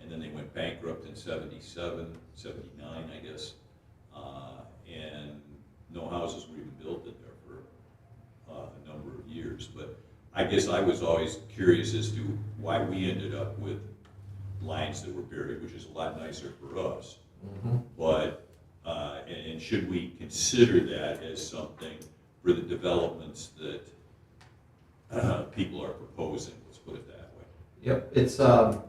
and then they went bankrupt in 77, 79, I guess, and no houses were even built in there for a number of years. But I guess I was always curious as to why we ended up with lines that were buried, which is a lot nicer for us. Mm-hmm. But, and should we consider that as something for the developments that people are proposing, let's put it that way? Yep, it's, so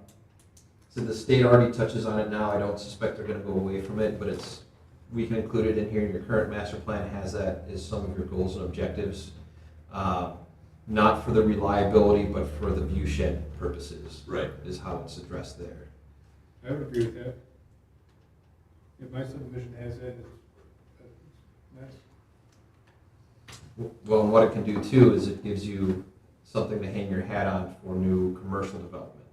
the state already touches on it now. I don't suspect they're gonna go away from it, but it's, we can include it in here. Your current master plan has that as some of your goals and objectives. Not for the reliability, but for the view shed purposes. Right. Is how it's addressed there. I would agree with that. If my subdivision has that, that's nice. Well, and what it can do too is it gives you something to hang your hat on for new commercial development.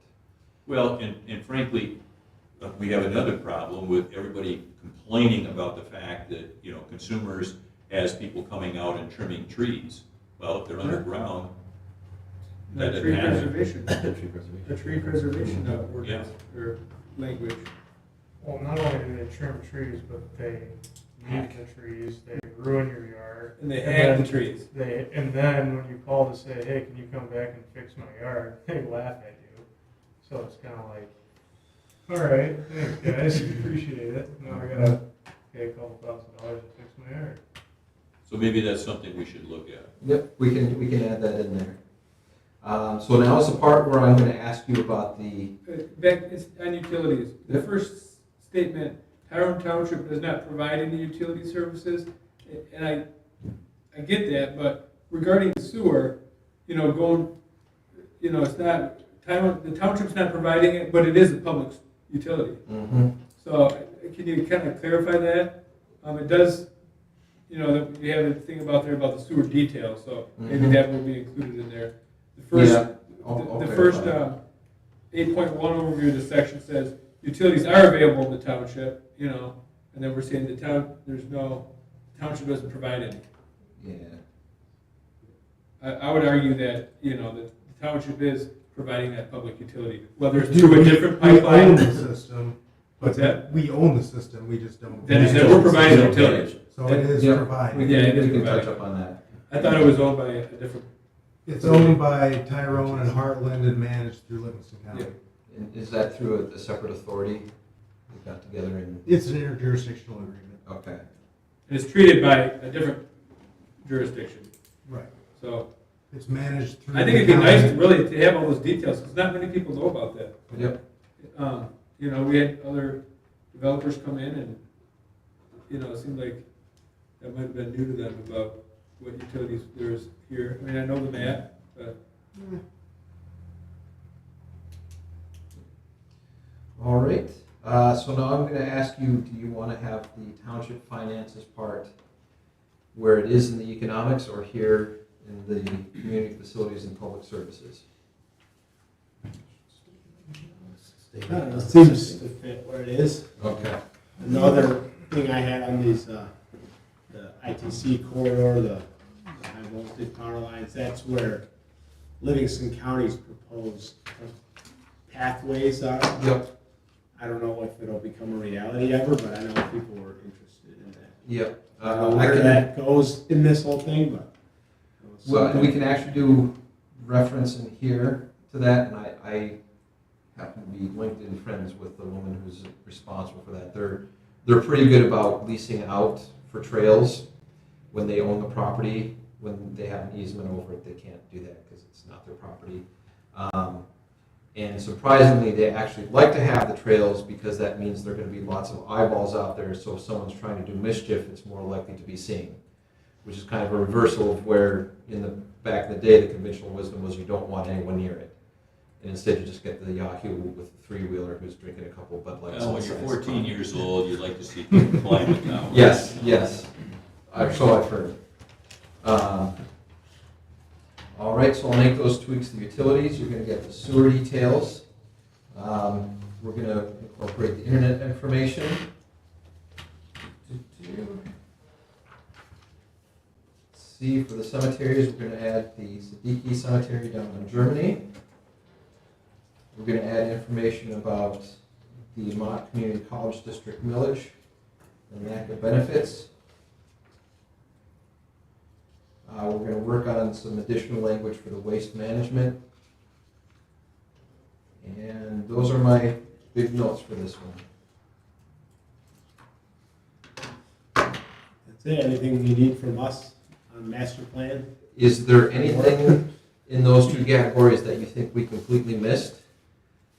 Well, and frankly, we have another problem with everybody complaining about the fact that, you know, consumers has people coming out and trimming trees. Well, if they're underground, that doesn't Tree happen. preservation, Tree preservation. the tree preservation ordinance, or language. Well, not only do they trim trees, but they leave the trees, they ruin your yard. And they And hang then the trees. And then when you call to say, hey, can you come back and fix my yard, they laugh at you. So it's kind of like, all right, thanks guys, appreciate it. Now I gotta pay a couple $1,000 to fix my yard. So maybe that's something we should look at. Yep, we can add that in there. So now is the part where I'm gonna ask you about the, Back, it's on utilities. The Yep. first statement, Tyrone Township does not provide any utility services, and I get that, but regarding the sewer, you know, it's not, the township's not providing it, but it is a public utility. Mm-hmm. So can you kind of clarify that? It does, you know, you have a thing about there about the sewer detail, so maybe Mhm. that will be included in there. The first, Yeah, I'll the first clarify. 8.1 overview of the section says utilities are available in the township, you know, and then we're saying township doesn't provide any. Yeah. I would argue that, you know, that the township is providing that public utility, whether it's through a different We own pipeline. the system. What's that? We own the system, we just don't. Then we're providing utility. So it is Yeah. provided. Yeah, it is We can provided. touch up on that. I thought it was owned by a different, It's owned by Tyrone and Heartland and managed through Livingston County. Yeah. And is that through a separate authority? We got together and, It's an interjurisdictional agreement. okay. and it's treated by a different jurisdiction. Right. So It's managed through. I think it'd be nice to really to have all those details, because not many people know about that. Yep. You know, we had other developers come in and, you know, it seemed like that might have been new to them about what utilities there's here. I mean, I know the map, but All right, so now I'm gonna ask you, do you wanna have the township finances part where it is in the economics or here in the community facilities and public services? I don't know, it seems to fit where it is. Okay. Another thing I had on these, the ITC corridor, the high voltage power lines, that's where Livingston County's proposed pathways are. Yep. I don't know if it'll become a reality ever, but I know people were interested in that. Yep. I don't know where that goes in this whole thing, but. Well, we can actually do reference in here to that, and I happen to be LinkedIn friends with the woman who's responsible for that. They're pretty good about leasing out for trails when they own the property. When they have an easement over it, they can't do that because it's not their property. And surprisingly, they actually like to have the trails because that means there are going to be lots of eyeballs out there. So if someone's trying to do mischief, it's more likely to be seen, which is kind of a reversal of where back in the day, the conventional wisdom was you don't want anyone near it. And instead you just get the Yahoo with the three-wheeler who's drinking a couple Bud Lights. Well, when you're 14 years old, you'd like to see people climb the tower. Yes, yes. So I've heard. All right, so I'll make those tweaks to the utilities. You're going to get the sewer details. We're going to incorporate the internet information. See, for the cemeteries, we're going to add the Siddiqui Cemetery down in Germany. We're going to add information about the Mott Community College District millage and lack of benefits. We're going to work on some additional language for the waste management. And those are my big notes for this one. That's it, anything you need from us on master plan? Is there anything in those two categories that you think we completely missed?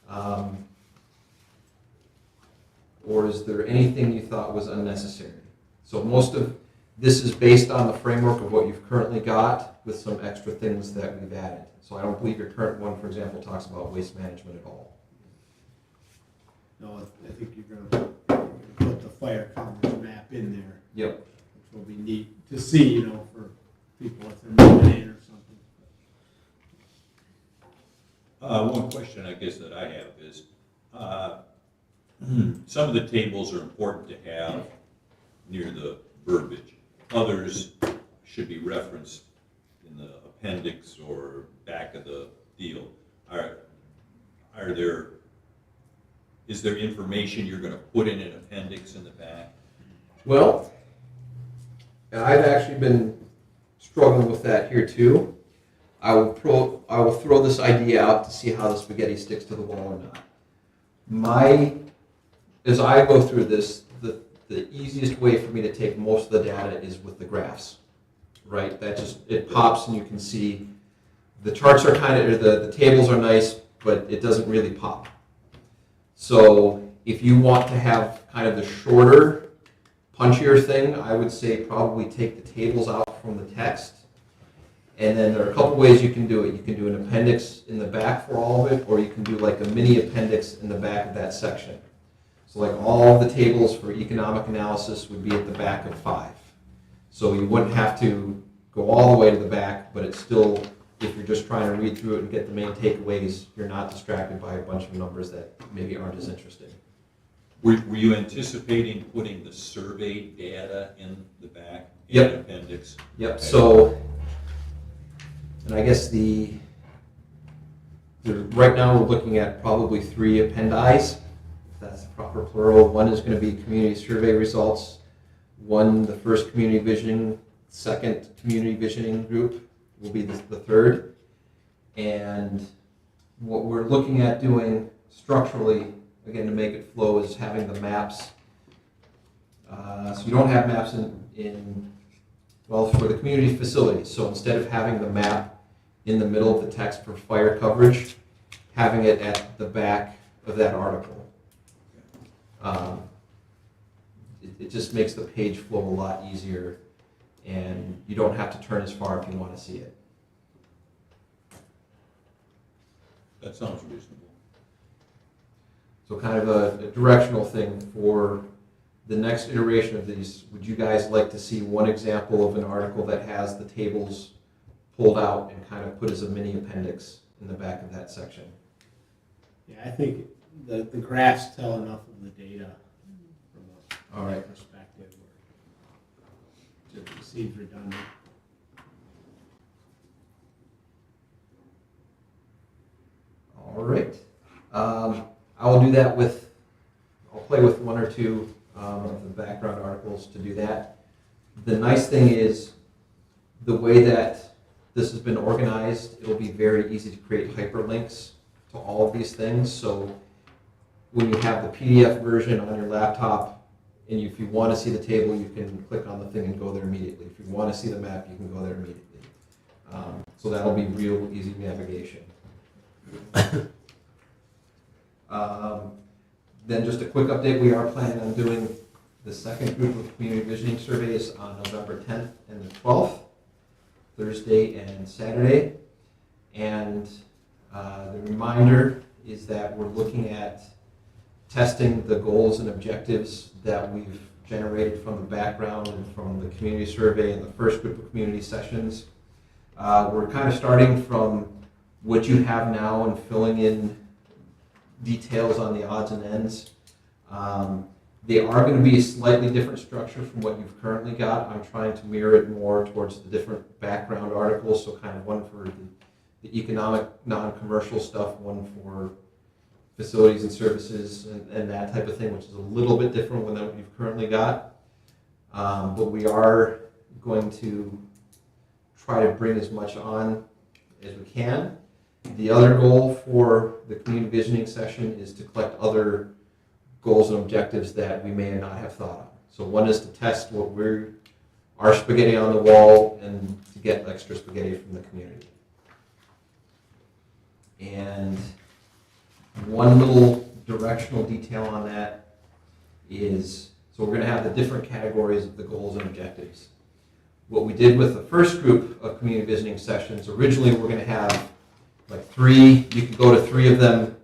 Or is there anything you thought was unnecessary? So most of this is based on the framework of what you've currently got with some extra things that we've added. So I don't believe your current one, for example, talks about waste management at all. No, I think you're gonna put the fire coverage map in there, Yep. which will be neat to see, you know, for people if they're moving in or something. One question I guess that I have is, some of the tables are important to have near the verbiage. Others should be referenced in the appendix or back of the deal. Is there information you're going to put in an appendix in the back? Well, and I've actually been struggling with that here too. I will throw this idea out to see how the spaghetti sticks to the wall or not. As I go through this, the easiest way for me to take most of the data is with the graphs, right? It pops and you can see the charts are the tables are nice, but it doesn't really pop. So if you want to have kind of the shorter, punchier thing, I would say probably take the tables out from the text And then there are a couple ways you can do it. You can do an appendix in the back for all of it, or you can do like a mini appendix in the back of that section. So like all of the tables for economic analysis would be at the back of 5. So you wouldn't have to go all the way to the back, but it's still, if you're just trying to read through it and get the main takeaways, you're not distracted by a bunch of numbers that maybe aren't as interesting. Were you anticipating putting the survey data in the back? in Yep. an appendix? Yep, so, and I guess right now we're looking at probably 3 appendices, if that's the proper plural. One is going to be community survey results, one, the first community visioning, second community visioning group will be the third. And what we're looking at doing structurally, again, to make it flow, is having the maps. So you don't have maps well, for the community facilities. So instead of having the map in the middle of the text for fire coverage, having it at the back of that article. It just makes the page flow a lot easier, and you don't have to turn as far if you want to see it. That sounds reasonable. So kind of a directional thing for the next iteration of these. Would you guys like to see one example of an article that has the tables pulled out and kind of put as a mini appendix in the back of that section? Yeah, I think the graphs tell enough of the data from All right. perspective where it just seems redundant. All right. I will do that I'll play with 1 or 2 of the background articles to do that. The nice thing is the way that this has been organized, it'll be very easy to create hyperlinks to all of these things. So when you have the PDF version on your laptop, and if you want to see the table, you can click on the thing and go there immediately. If you want to see the map, you can go there immediately. So that'll be real easy navigation. Then just a quick update, we are planning on doing the second group of community visioning surveys on November 10th and the 12th, Thursday and Saturday. And the reminder is that we're looking at testing the goals and objectives that we've generated from the background and from the community survey and the first group of community sessions. We're kind of starting from what you have now and filling in details on the odds and ends. They are going to be a slightly different structure from what you've currently got. I'm trying to mirror it more towards the different background articles, so kind of one for the economic, non-commercial stuff, one for facilities and services and that type of thing, which is a little bit different than what you've currently got. But we are going to try to bring as much on as we can. The other goal for the community visioning session is to collect other goals and objectives that we may not have thought of. So one is to test our spaghetti on the wall and to get extra spaghetti from the community. And one little directional detail on that is, so we're going to have the different categories of the goals and objectives. What we did with the first group of community visiting sessions, originally we're going to have like 3, you could go to 3 of them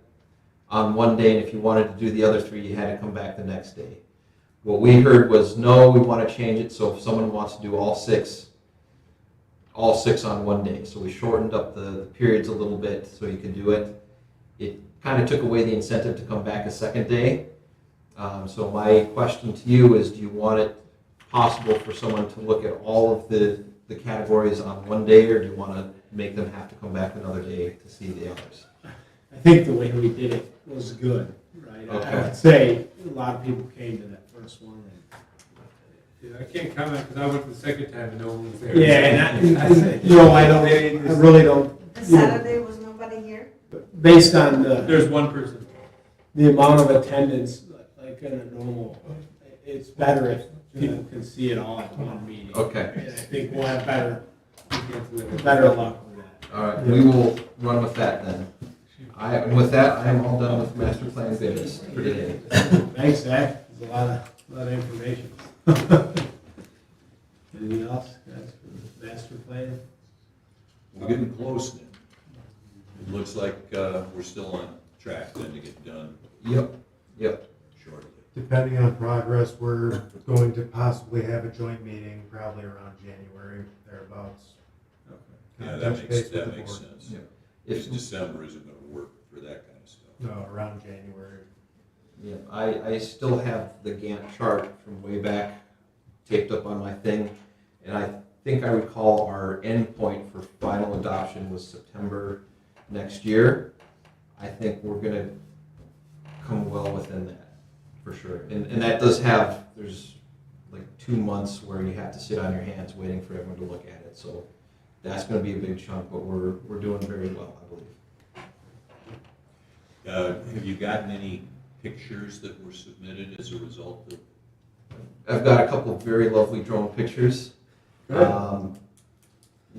on one day, and if you wanted to do the other 3, you had to come back the next day. What we heard was, no, we want to change it, so if someone wants to do all six on one day. So we shortened up the periods a little bit so you could do it. It kind of took away the incentive to come back a second day. So my question to you is, do you want it possible for someone to look at all of the categories on one day, or do you want to make them have to come back another day to see the others? I think the way we did it was good, right? Okay. I would say a lot of people came to that first one. Yeah, I can't comment because I went the second time and no one was there. Yeah, and I really don't. And Saturday was nobody here? Based on There's one person. the amount of attendance, like in a normal, it's better if people can see it all at one meeting. Okay. And I think we'll have better luck with that. All right, we will run with that then. And with that, I am all done with master plan business for today. Thanks, Zach. There's a lot of information. Anything else, guys, for the master plan? still on track then to get done Yep, yep. shortly. Depending on progress, we're going to possibly have a joint meeting probably around January, thereabouts. Yeah, Touch that base with the makes board. sense. Yeah. Because December isn't gonna work for that kind of stuff. No, around January. Yeah, I still have the Gantt chart from way back taped up on my thing, and I think I recall our end point for final adoption was September next year. I think we're gonna come well within that, for sure. And that does have, there's like 2 months where you have to sit on your hands waiting for everyone to look at it, so that's gonna be a big chunk, but we're doing very well, I believe. Have you gotten any pictures that were submitted as a result of? I've got a couple of very lovely drone pictures.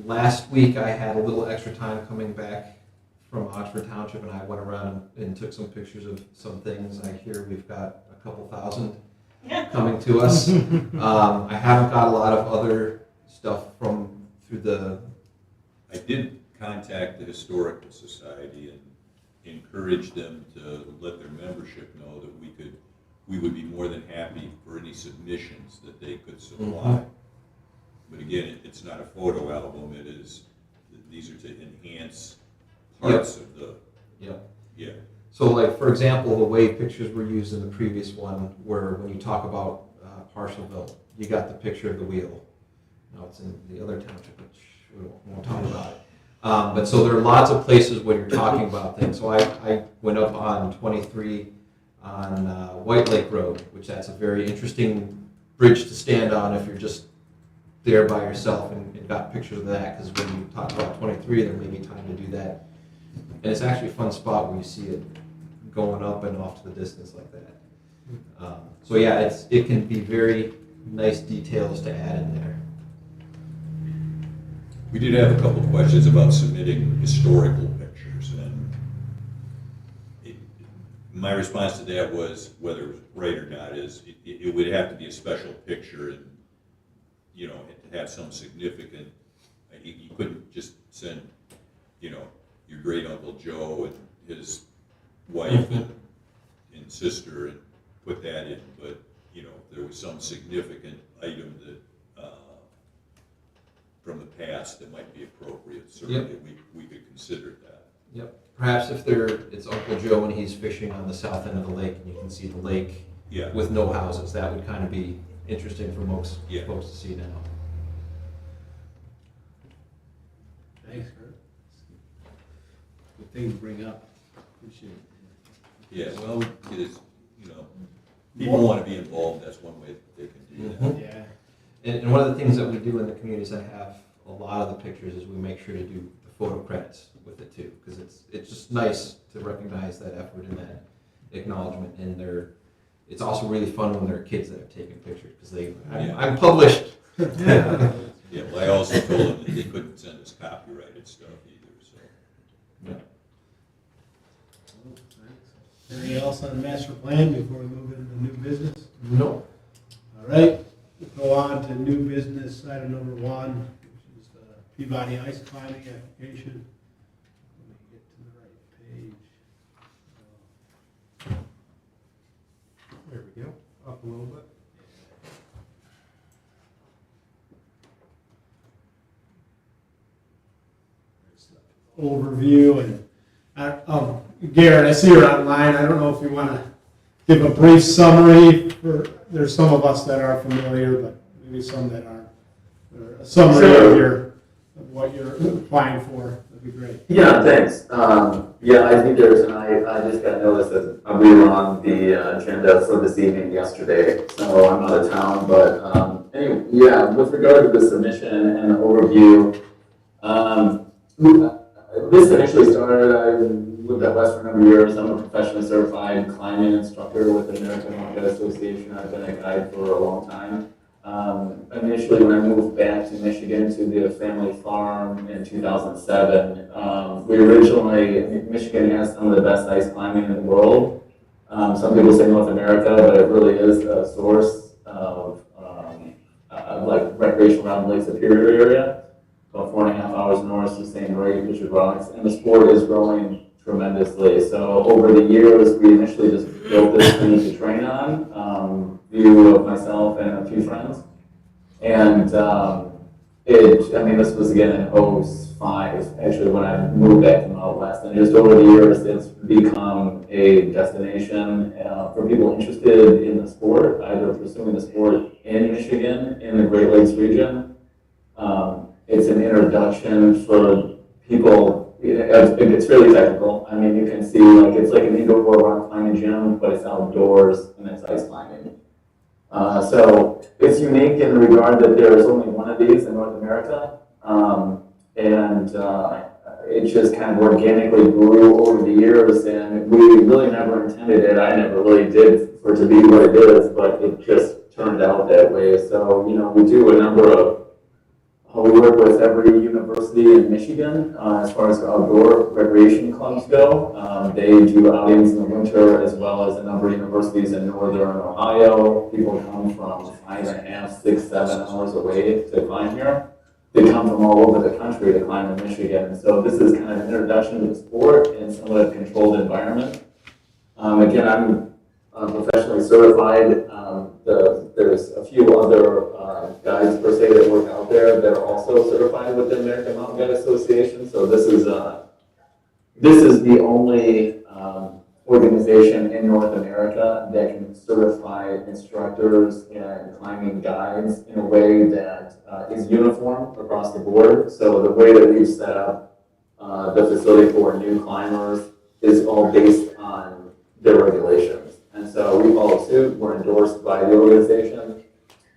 Last week I had a little extra time coming back from Oxford Township, and I went around and took some pictures of some things. I hear we've got a couple thousand coming to us. I haven't got a lot of other stuff through the. I did contact the Historical Society and encourage them to let their membership know that we would be more than happy for any submissions that they could supply. But again, it's not a photo album, these are to enhance parts of the, Yep. yeah. So like, for example, the way pictures were used in the previous one, where when you talk about Parcelville, you got the picture of the wheel. Now it's in the other township, which we won't talk about it. But so there are lots of places when you're talking about things. So I went up on 23 on White Lake Road, which that's a very interesting bridge to stand on if you're just there by yourself, and got pictures of that, because when you talk about 23, there may be time to do that. And it's actually a fun spot where you see it going up and off to the distance like that. So yeah, it can be very nice details to add in there. We did have a couple of questions about submitting historical pictures, and my response to that was, whether it was right or not, is it would have to be a special picture, and you know, to have some significant. You couldn't just send, you know, your great Uncle Joe and his wife and sister and put that in, but you know, if there was some significant item that from the past that might be appropriate, certainly we could consider that. Yep. Perhaps if it's Uncle Joe and he's fishing on the south end of the lake, and you can see the lake with no houses, that would kind of be interesting for most folks to see now. Thanks, Kurt. Good thing to bring up. Appreciate it. Yeah, well, it is, you know, people want to be involved, that's one way that they can do that. Yeah. And one of the things that we do in the communities that have a lot of the pictures is we make sure to do the photo credits with it too, because it's just nice to recognize that effort and that acknowledgement. And it's also really fun when there are kids that have taken pictures, because I'm published. Yeah, well, I also told them that they couldn't send us copyrighted stuff either, so. Yeah. Anything else on the master plan before we move into new business? Nope. All right, we'll go on to new business, item number 1, which is the Peabody Ice Climbing application. Let me get to the right page. There we go, up a little bit. Overview, and Garrett, I see you're online. I don't know if you want to give a brief summary. There's some of us that are familiar, but maybe some that aren't. Or a summary of what you're applying for. That'd be great. Yeah, thanks. Yeah, I think there's, and I just got noticed that we were on the agenda for this evening yesterday, so I'm out of town. But anyway, yeah, with regard to the submission and the overview, this initially started, I lived at West for a number of years. I'm a professionally certified climbing instructor with the American Market Association. I've been a guide for a long time. Initially, when I moved back to Michigan to the family farm in 2007, Michigan has some of the best ice climbing in the world. Some people say North America, but it really is a source of like recreation around Lake Superior area. About 4.5 hours north of St. Ray, Richard Rocks, and the sport is growing tremendously. So over the years, we initially just built this thing to train on, view of myself and a few friends. And I mean, this was again in '05, actually, when I moved back from out west. And just over the years, it's become a destination for people interested in the sport, either pursuing the sport in Michigan, in the Great Lakes region. It's an introduction for people. It's really technical. I mean, you can see it's like an indoor rock climbing gym, but it's outdoors and it's ice climbing. So it's unique in the regard that there is only one of these in North America, and it just kind of organically grew over the years, and we really never intended it. I never really did for it to be what it is, but it just turned out that way. So, we do a number of, we work with every university in Michigan as far as outdoor recreation clubs go. They do outings in the winter, as well as a number of universities in northern Ohio. People come from 5.5, 6, 7 hours away to climb here. They come from all over the country to climb in Michigan. So this is kind of an introduction to the sport in somewhat a controlled environment. Again, I'm professionally certified. There's a few other guides per se that work out there that are also certified with the American Mountain Guide Association. So this is the only organization in North America that can certify instructors and climbing guides in a way that is uniform across the board. So the way that we've set up the facility for new climbers is all based on their regulations. And so we follow suit. We're endorsed by the organization.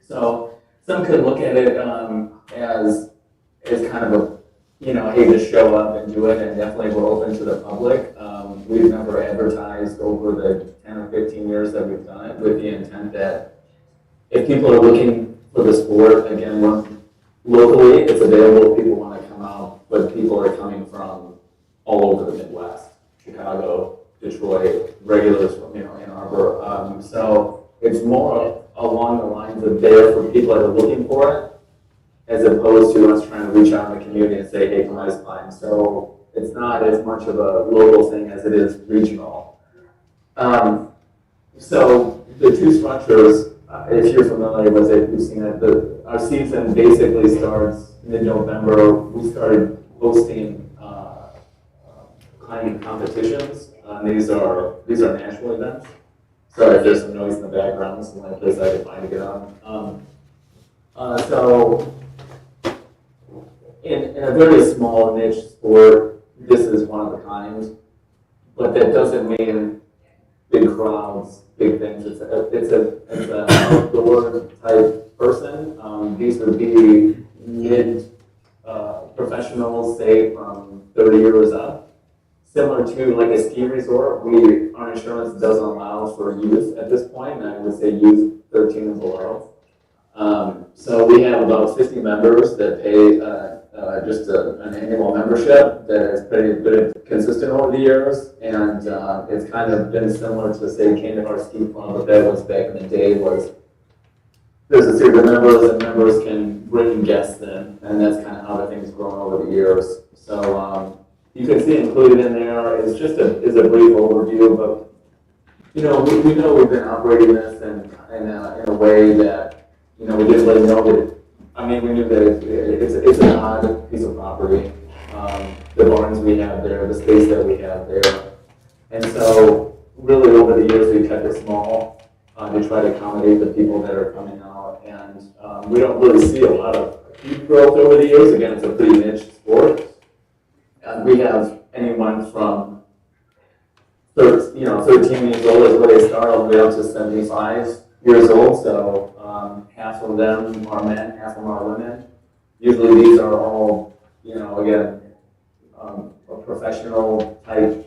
So some could look at it as kind of a, hey, just show up and do it, and definitely we're open to the public. We've never advertised over the 10 or 15 years that we've done it with the intent that if people are looking for the sport, again, locally, it's available if people want to come out, but people are coming from all over the Midwest, Chicago, Detroit, regulars from, Ann Arbor. So it's more along the lines of there for people that are looking for it, as opposed to us trying to reach out in the community and say, hey, come ice climb. So it's not as much of a local thing as it is regional. So the two structures, if you're familiar with it, you've seen it, our season basically starts mid-November. We started hosting climbing competitions. These are national events. Sorry if there's some noise in the background. It's the only place I can find to get on. So in a very small niche sport, this is one of a kind, but that doesn't mean big crowds, big things. It's an outdoor type person. These would be mid professionals, say from 30 years up. Similar to like a ski resort, our insurance doesn't allow for youth at this point, and I would say youth 13 and below. So we have about 50 members that pay just an annual membership that has been consistent over the years, and it's kind of been similar to, say, Kandahar Ski Club, but that was back in the day there's a series of members, and members can bring guests in, and that's kind of how the thing's grown over the years. So you can see included in there is just a brief overview, but we know we've been operating this in a way that we didn't really know that. I mean, we knew that it's an odd piece of property. The barns we have there, the space that we have there, and so really over the years we kept it small to try to accommodate the people that are coming out, and we don't really see a lot of huge growth over the years. Again, it's a pretty niche sport. We have anyone from 13 years old is where they start, all the way up to 75 years old. So half of them are men, half of them are women. Usually these are all, again, professional type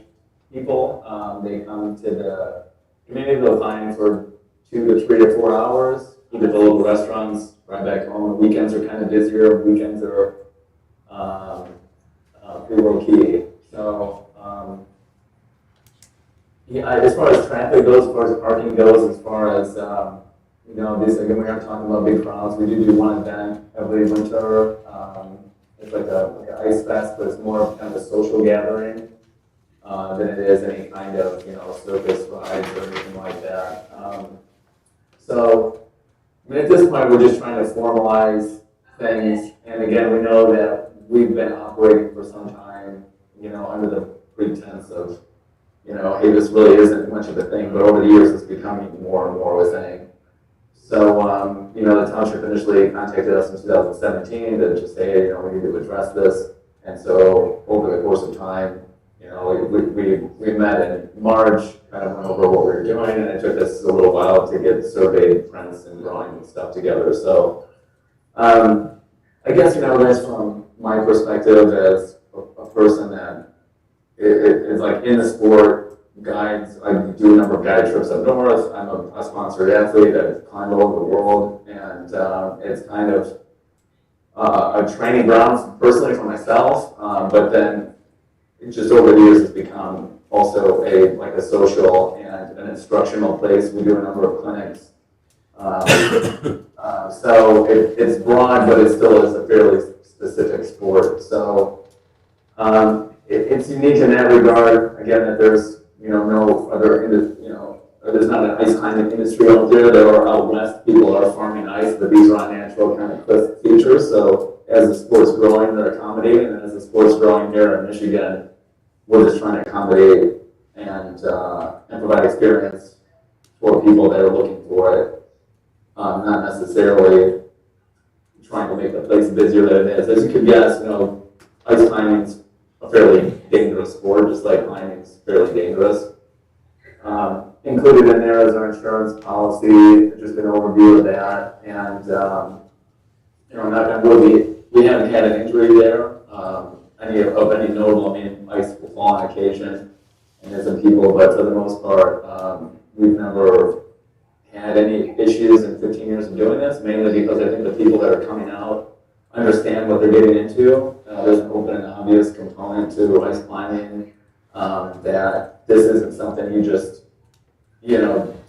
people. They come to the community, they'll climb for 2 to 3 to 4 hours, either the local restaurants, right back home. Weekends are kind of busier. Weekends are pretty low key. So, as far as traffic goes, as far as parking goes, as far as, again, we aren't talking about big crowds. We do one event every winter. It's like an ice fest, but it's more of kind of a social gathering. than it is any kind of, circus rides or anything like that. So, I mean, at this point, we're just trying to formalize things, and again, we know that we've been operating for some time, under the pretense of, hey, this really isn't much of a thing, but over the years, it's becoming more and more of a thing. So, the township initially contacted us in 2017 to just say, hey, we need to address this. And so, over the course of time, we met in March, kind of went over what we were doing, and it took us a little while to get survey prints and drawings and stuff together. So, I guess, guys, from my perspective as a person that is like in the sport, guides, I do a number of guide trips up north. I'm a sponsored athlete. I've climbed all over the world, and it's kind of a training grounds personally for myself, but then just over the years it's become also a social and an instructional place. We do a number of clinics. So it's broad, but it still is a fairly specific sport. So it's unique in that regard. Again, that there's no other there's not an ice climbing industry out there. There are out west, people are farming ice, but these are on natural kind of cliff features. So as the sport's growing, they're accommodating, and as the sport's growing here in Michigan, we're just trying to accommodate and provide experience for people that are looking for it, not necessarily trying to make the place busier than it is. As you can guess, ice climbing's a fairly dangerous sport, just like climbing's fairly dangerous. Included in there is our insurance policy, just an overview of that, and knock on wood, we haven't had an injury there. Any notable, ice will fall on occasion, and there's some people, but for the most part, we've never had any issues in 15 years of doing this, mainly because I think the people that are coming out understand what they're getting into. There's an open and obvious component to ice climbing, that this isn't something you just,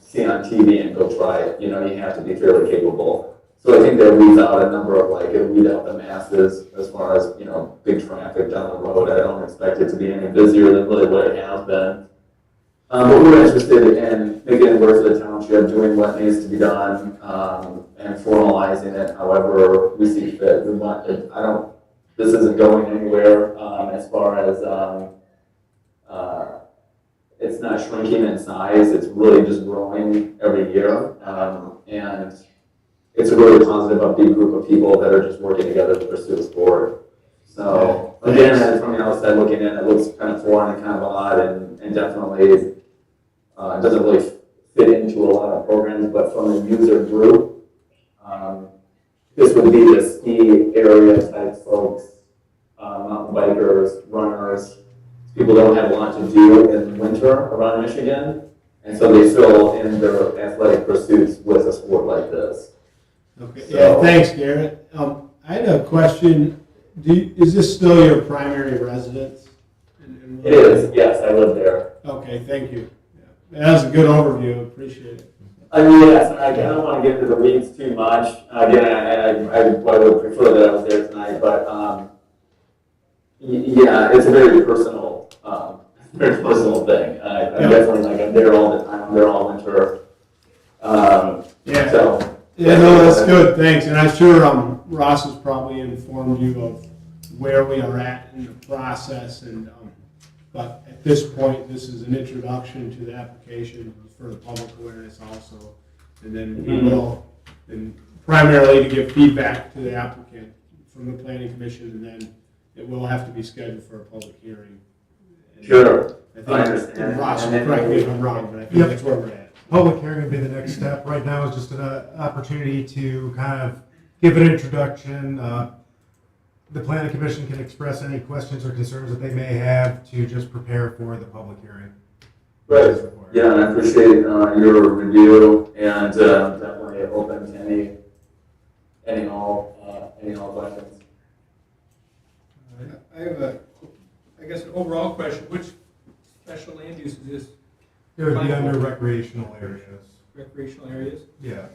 see on TV and go try it. You have to be fairly capable. So I think that weeds out a number of it'll weed out the masses as far as, big traffic down the road. I don't expect it to be any busier than really what it has been. But we're interested in making it work for the township, doing what needs to be done, and formalizing it however we see fit. This isn't going anywhere, as far as, it's not shrinking in size, it's really just growing every year. And it's a really positive, upbeat group of people that are just working together to pursue the sport. So, again, from the outside looking in, it looks kind of foreign and kind of odd, and definitely doesn't really fit into a lot of programs, but from the user group, this would be the ski area type folks, mountain bikers, runners. People don't have a lot to do in winter around Michigan, and so they fill in their athletic pursuits with a sport like this. Okay, yeah, thanks, Garrett. I had a question. Is this still your primary residence? It is, yes, I live there. Okay, thank you. Yeah. That was a good overview, appreciate it. Yes, I don't want to get into the weeds too much. Again, I would prefer that I was there tonight, but yeah, it's a very personal thing. I'm definitely I'm there all the time. I'm there all winter. Yeah. So. Yeah, no, that's good, thanks. And I'm sure Ross has probably informed you of where we are at in the process. But at this point, this is an introduction to the application for the public awareness also. And then we will, and primarily to give feedback to the applicant from the planning commission, and then it will have to be scheduled for a public hearing. And Sure, I understand. Ross will correct me if I'm wrong, but I think that's where we're at. Public hearing would be the next step. Right now is just an opportunity to kind of give an introduction. The planning commission can express any questions or concerns that they may have to just prepare for the public hearing. Right. Yeah, I appreciate your review, and definitely open to any and all questions. I have I guess an overall question. Which special land use is this? It would be under recreational areas. Recreational areas? Yeah,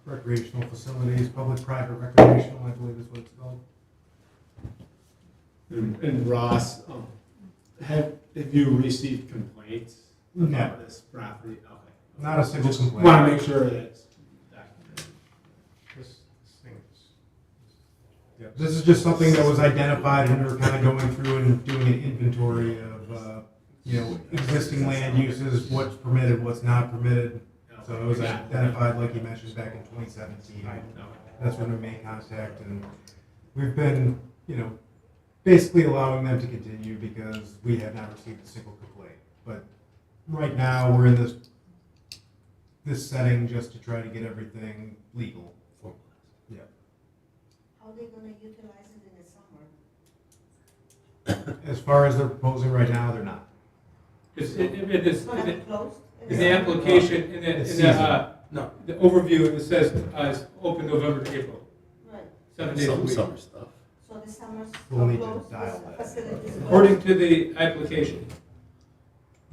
recreational facilities, public-private recreational, I believe is what it's called. And Ross, Have you received complaints No. about this property? Okay. Not a single complaint. Want to make sure that's documented. This thing is. Yeah, this is just something that was identified when we were kind of going through and doing an inventory of, existing land uses, what's permitted, what's not permitted. So it was identified, like you mentioned, back in 2017. That's when we made contact, and we've been, basically allowing them to continue because we have not received a single complaint. But right now, we're in this setting just to try to get everything legal. Yeah. How are they gonna utilize it in the summer? As far as they're proposing right now, they're not. It's It's gonna be closed? in the application, in No. the overview, it says, it's open November to April, Right, 7 days a week. Summer stuff. so the summer's We'll need to closed, dial the that. facilities closed? According to the application.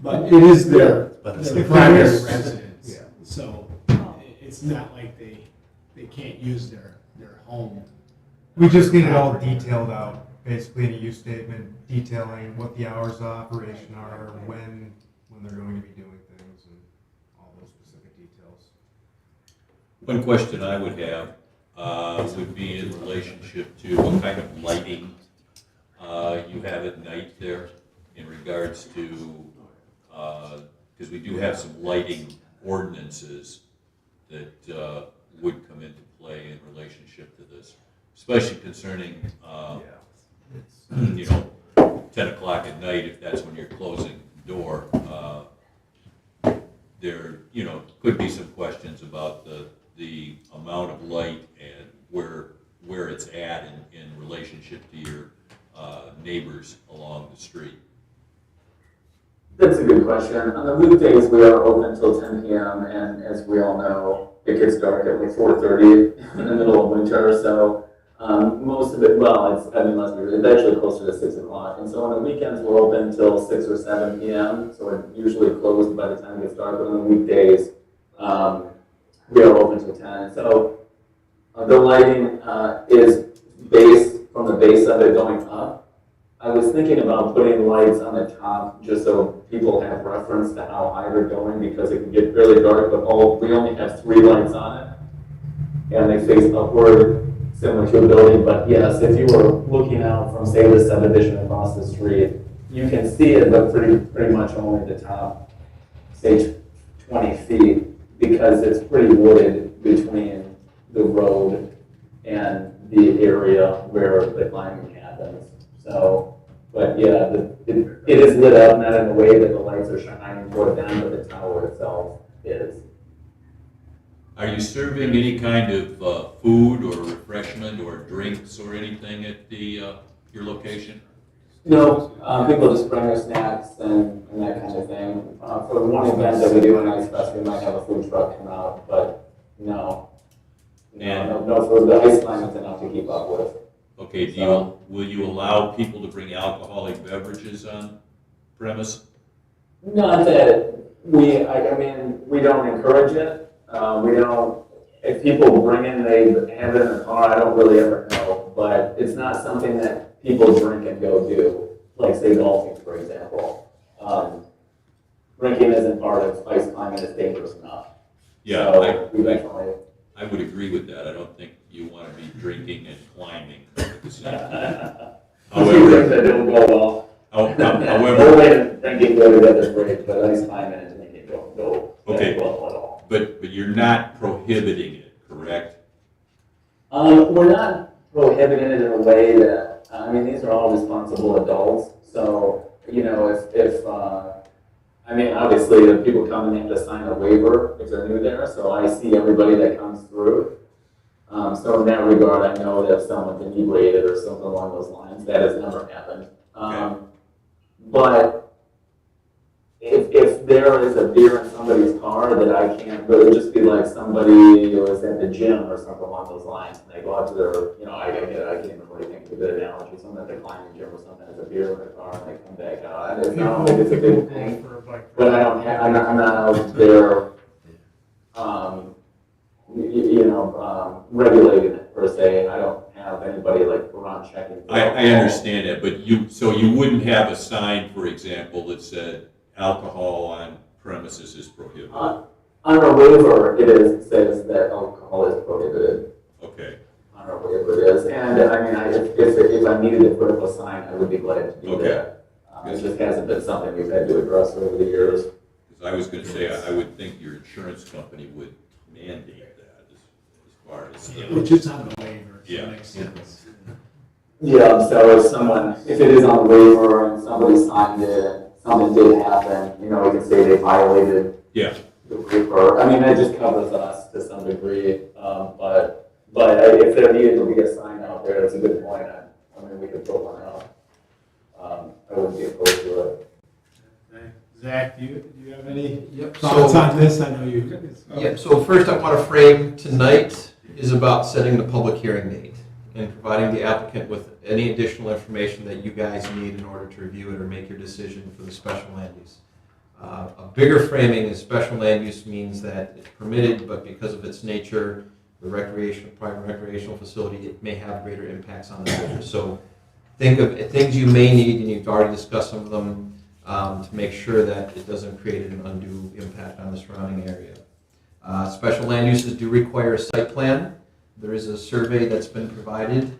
But it is their, But it's their the primary premise- residence. yeah. So Oh. it's not like they can't use their home. We just need it all detailed out, basically in a use statement detailing what the hours of operation are, when they're going to be doing things, and all those specific details. One question I would have would be in relationship to what kind of lighting you have at night there in regards to, because we do have some lighting ordinances that would come into play in relationship to this, especially concerning, 10 o'clock at night, if that's when you're closing the door. There, could be some questions about the amount of light and where it's at in relationship to your neighbors along the street. That's a good question. On the weekdays, we are open until 10 p.m. and as we all know, it gets dark at like 4:30 in the middle of winter. So most of it, it's actually closer to 6 o'clock. And so on the weekends, we're open until 6 or 7 p.m. So we're usually closed by the time it gets dark. But on the weekdays, we are open till 10. So the lighting is based from the base of it going up. I was thinking about putting lights on the top just so people have reference to how high they're going because it can get really dark, but we only have 3 lights on it. And they face upward, similar to a building. But yes, if you were looking out from, say, the subdivision across the street, you can see it, but pretty much only the top, say, 20 feet, because it's pretty wooded between the road and the area where the climbing happens. So, but yeah, it is lit up, not in a way that the lights are shining toward them, but the tower itself is. Are you serving any kind of food or refreshment or drinks or anything at your location? No, people just bring their snacks and that kind of thing. For the one event that we do in Ice Fest, we might have a food truck come out, but no. No food. The ice climate's enough to keep up with. Okay, will you allow people to bring alcoholic beverages on premise? Not that we don't encourage it. We don't, if people bring in, they have it in their car, I don't really ever know. But it's not something that people drink and go do, like say golfing, for example. Drinking isn't part of ice climbing, it's dangerous enough. Yeah, So we definitely. I would agree with that. I don't think you want to be drinking and climbing at the same time. However, that don't go well. However, Bowling and drinking go together great, but ice climbing and drinking don't go Okay. well at all. but you're not prohibiting it, correct? We're not prohibiting it in a way that, these are all responsible adults. So, obviously the people come and they have to sign a waiver if they're new there. So I see everybody that comes through. So in that regard, I know that if someone's inebriated or something along those lines, that has never happened. But if there is a beer in somebody's car that I can't, but it would just be like somebody was at the gym or something along those lines, and they go out to their, I can't even really think of a good analogy, someone at the climbing gym or something has a beer in their car and they come back out. It's not like it's a big thing, For a bike. but I'm not out there, regulating it per se. I don't have anybody like around checking. I understand that, but you wouldn't have a sign, for example, that said alcohol on premises is prohibited? On our waiver, it says that alcohol is prohibited. Okay, On our waiver it is, and I mean, if I needed to put up a sign, I would be glad to do Okay. that. It just hasn't been something we've had to address over the years. because I was gonna say, I would think your insurance company would mandate that as far as. Which is on the waiver, so Yeah. it makes sense. Yeah, so if it is on the waiver and somebody signed it, something did happen, you know, we can say they violated Yeah, the waiver. I mean, that just covers us to some degree, but if there needed to be a sign out there, that's a good point. I mean, we could put one out. I wouldn't be opposed to it. Zach, do you have any Yep. thoughts So, on this? I know you. yep. So first I want to frame tonight is about setting the public hearing date and providing the applicant with any additional information that you guys need in order to review it or make your decision for the special land use. A bigger framing is special land use means that it's permitted, but because of its nature, the private recreational facility, it may have greater impacts on the neighbors. So think of things you may need, and you've already discussed some of them, to make sure that it doesn't create an undue impact on the surrounding area. Special land uses do require a site plan. There is a survey that's been provided.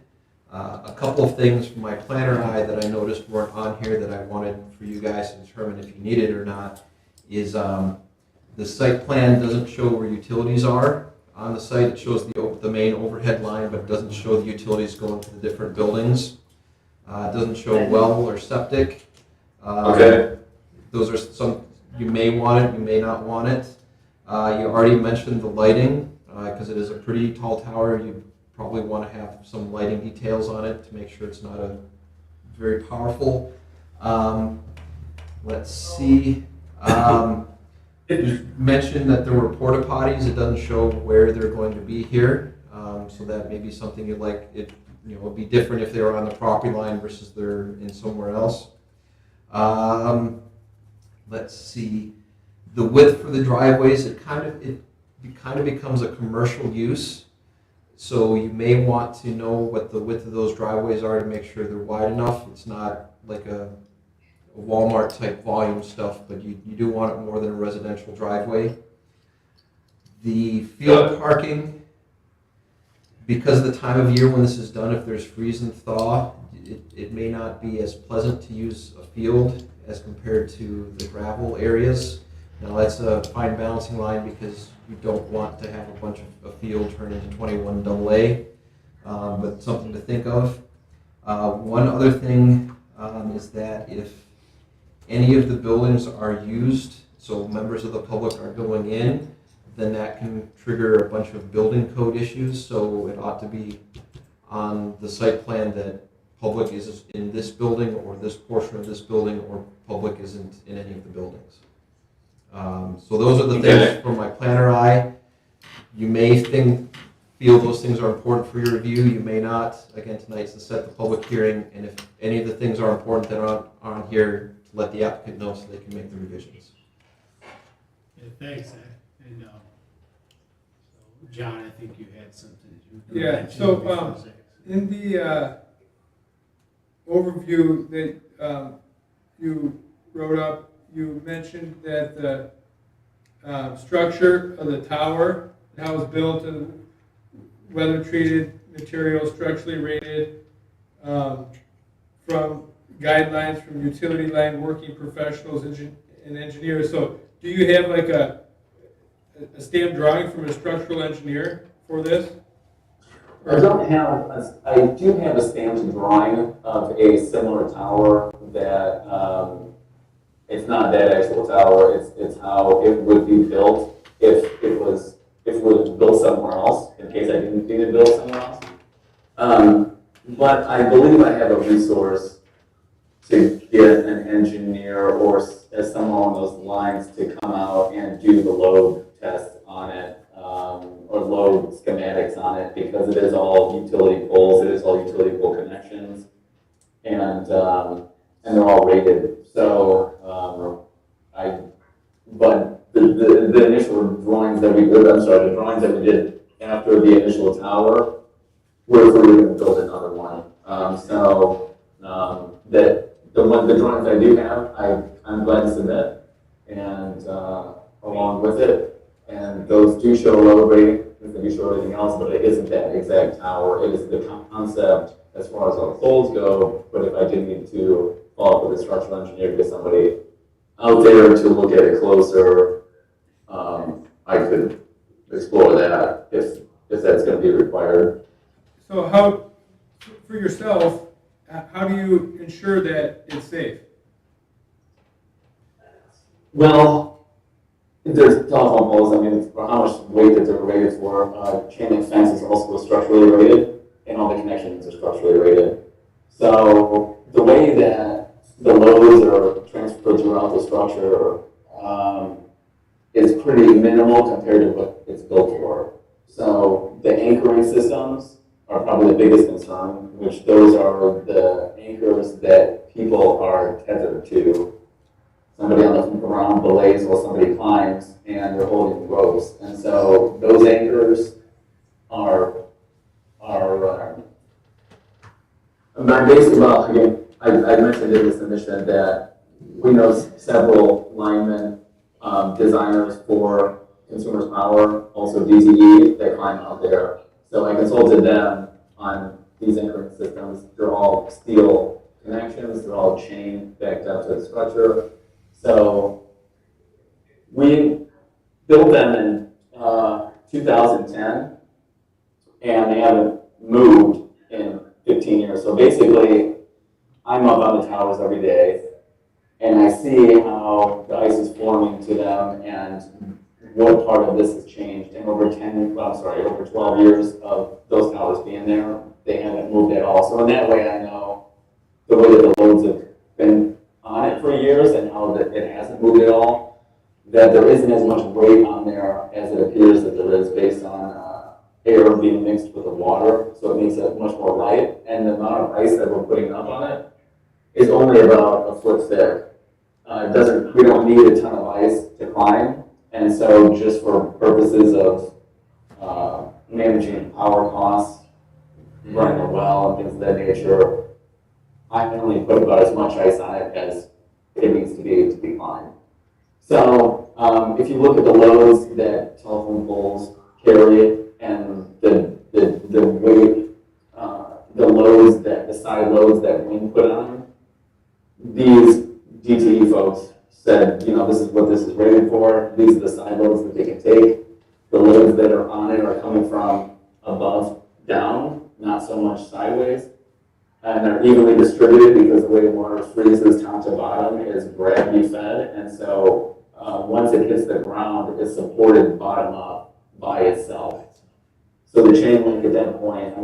A couple of things from my planner eye that I noticed weren't on here that I wanted for you guys to determine if you need it or not is the site plan doesn't show where utilities are on the site. It shows the main overhead line, but it doesn't show the utilities going to the different buildings. It doesn't show well or septic. Okay. Those are some, you may want it, you may not want it. You already mentioned the lighting, because it is a pretty tall tower. You probably want to have some lighting details on it to make sure it's not a very powerful. Let's see. You mentioned that there were porta potties. It doesn't show where they're going to be here, so that may be something you'd like. It would be different if they were on the property line versus they're in somewhere else. Let's see. The width for the driveways, it kind of becomes a commercial use. So you may want to know what the width of those driveways are to make sure they're wide enough. It's not like a Walmart type volume stuff, but you do want it more than a residential driveway. The field parking, because of the time of year when this is done, if there's freeze and thaw, it may not be as pleasant to use a field as compared to the gravel areas. Now that's a fine balancing line because you don't want to have a bunch of a field turn into 21 AA, but something to think of. One other thing is that if any of the buildings are used, so members of the public are going in, then that can trigger a bunch of building code issues. So it ought to be on the site plan that public is in this building or this portion of this building, or public isn't in any of the buildings. So those are the things from my planner eye. You may feel those things are important for your review. You may not. Again, tonight's to set the public hearing, and if any of the things are important that aren't on here, to let the applicant know so they can make the revisions. Yeah, thanks, Zach. And so John, I think you had something. You were gonna Yeah, mention so, before Zach. In the overview that you wrote up, you mentioned that the structure of the tower, how it's built, and weather-treated material, structurally rated, from guidelines from utility line working professionals and engineers. So do you have like a stamped drawing from a structural engineer for this? I do have a stamped drawing of a similar tower that, it's not that actual tower, it's how it would be built if it was built somewhere else, in case I didn't need it built somewhere else. But I believe I have a resource to get an engineer or someone along those lines to come out and do the load test on it, or load schematics on it, because it is all utility poles, it is all utility pole connections, and they're all rated. So, but the initial drawings that we did, the drawings that we did after the initial tower, we're going to build another one. The drawings I do have, I'm glad to submit, and along with it, and those do show load rating, they do show everything else, but it isn't that exact tower. It is the concept as far as our poles go. But if I did need to follow up with a structural engineer to get somebody out there to look at it closer, I could explore that if that's going to be required. So how, for yourself, how do you ensure that it's safe? Well, there's telephone poles. I mean, for how much weight that they're rated for, chain link fence is also structurally rated, and all the connections are structurally rated. So the way that the loads are transferred throughout the structure is pretty minimal compared to what it's built for. So the anchoring systems are probably the biggest concern, which those are the anchors that people are tethered to. Somebody on the ground belays while somebody climbs, and they're holding ropes. And so those anchors are I'm basically, well, again, I mentioned in the submission that we know several linemen, designers for Consumers Power, also DTE, that climb out there. So I consulted them on these anchoring systems. They're all steel connections, they're all chain backed up to the structure. So we built them in 2010, and they haven't moved in 15 years. So basically, I'm up on the towers every day, and I see how the ice is forming to them and what part of this has changed. And over 12 years of those towers being there, they haven't moved at all. So in that way, I know the way that the loads have been on it for years and how that it hasn't moved at all, that there isn't as much weight on there as it appears that there is based on air being mixed with the water. So it makes it much more light. And the amount of ice that we're putting up on it is only about a foot thick. We don't need a ton of ice to climb. And so just for purposes of managing power costs, running a well and things of that nature, I can only put about as much ice on it as it needs to be climbed. So if you look at the loads that telephone poles carry and the weight, the side loads that wind put on them, these DTE folks said, this is what this is rated for. These are the side loads that they can take. The loads that are on it are coming from above down, not so much sideways. And they're evenly distributed because the way water freezes top to bottom is gravity fed. And so once it hits the ground, it's supported bottom up by itself. So the chain link at that point,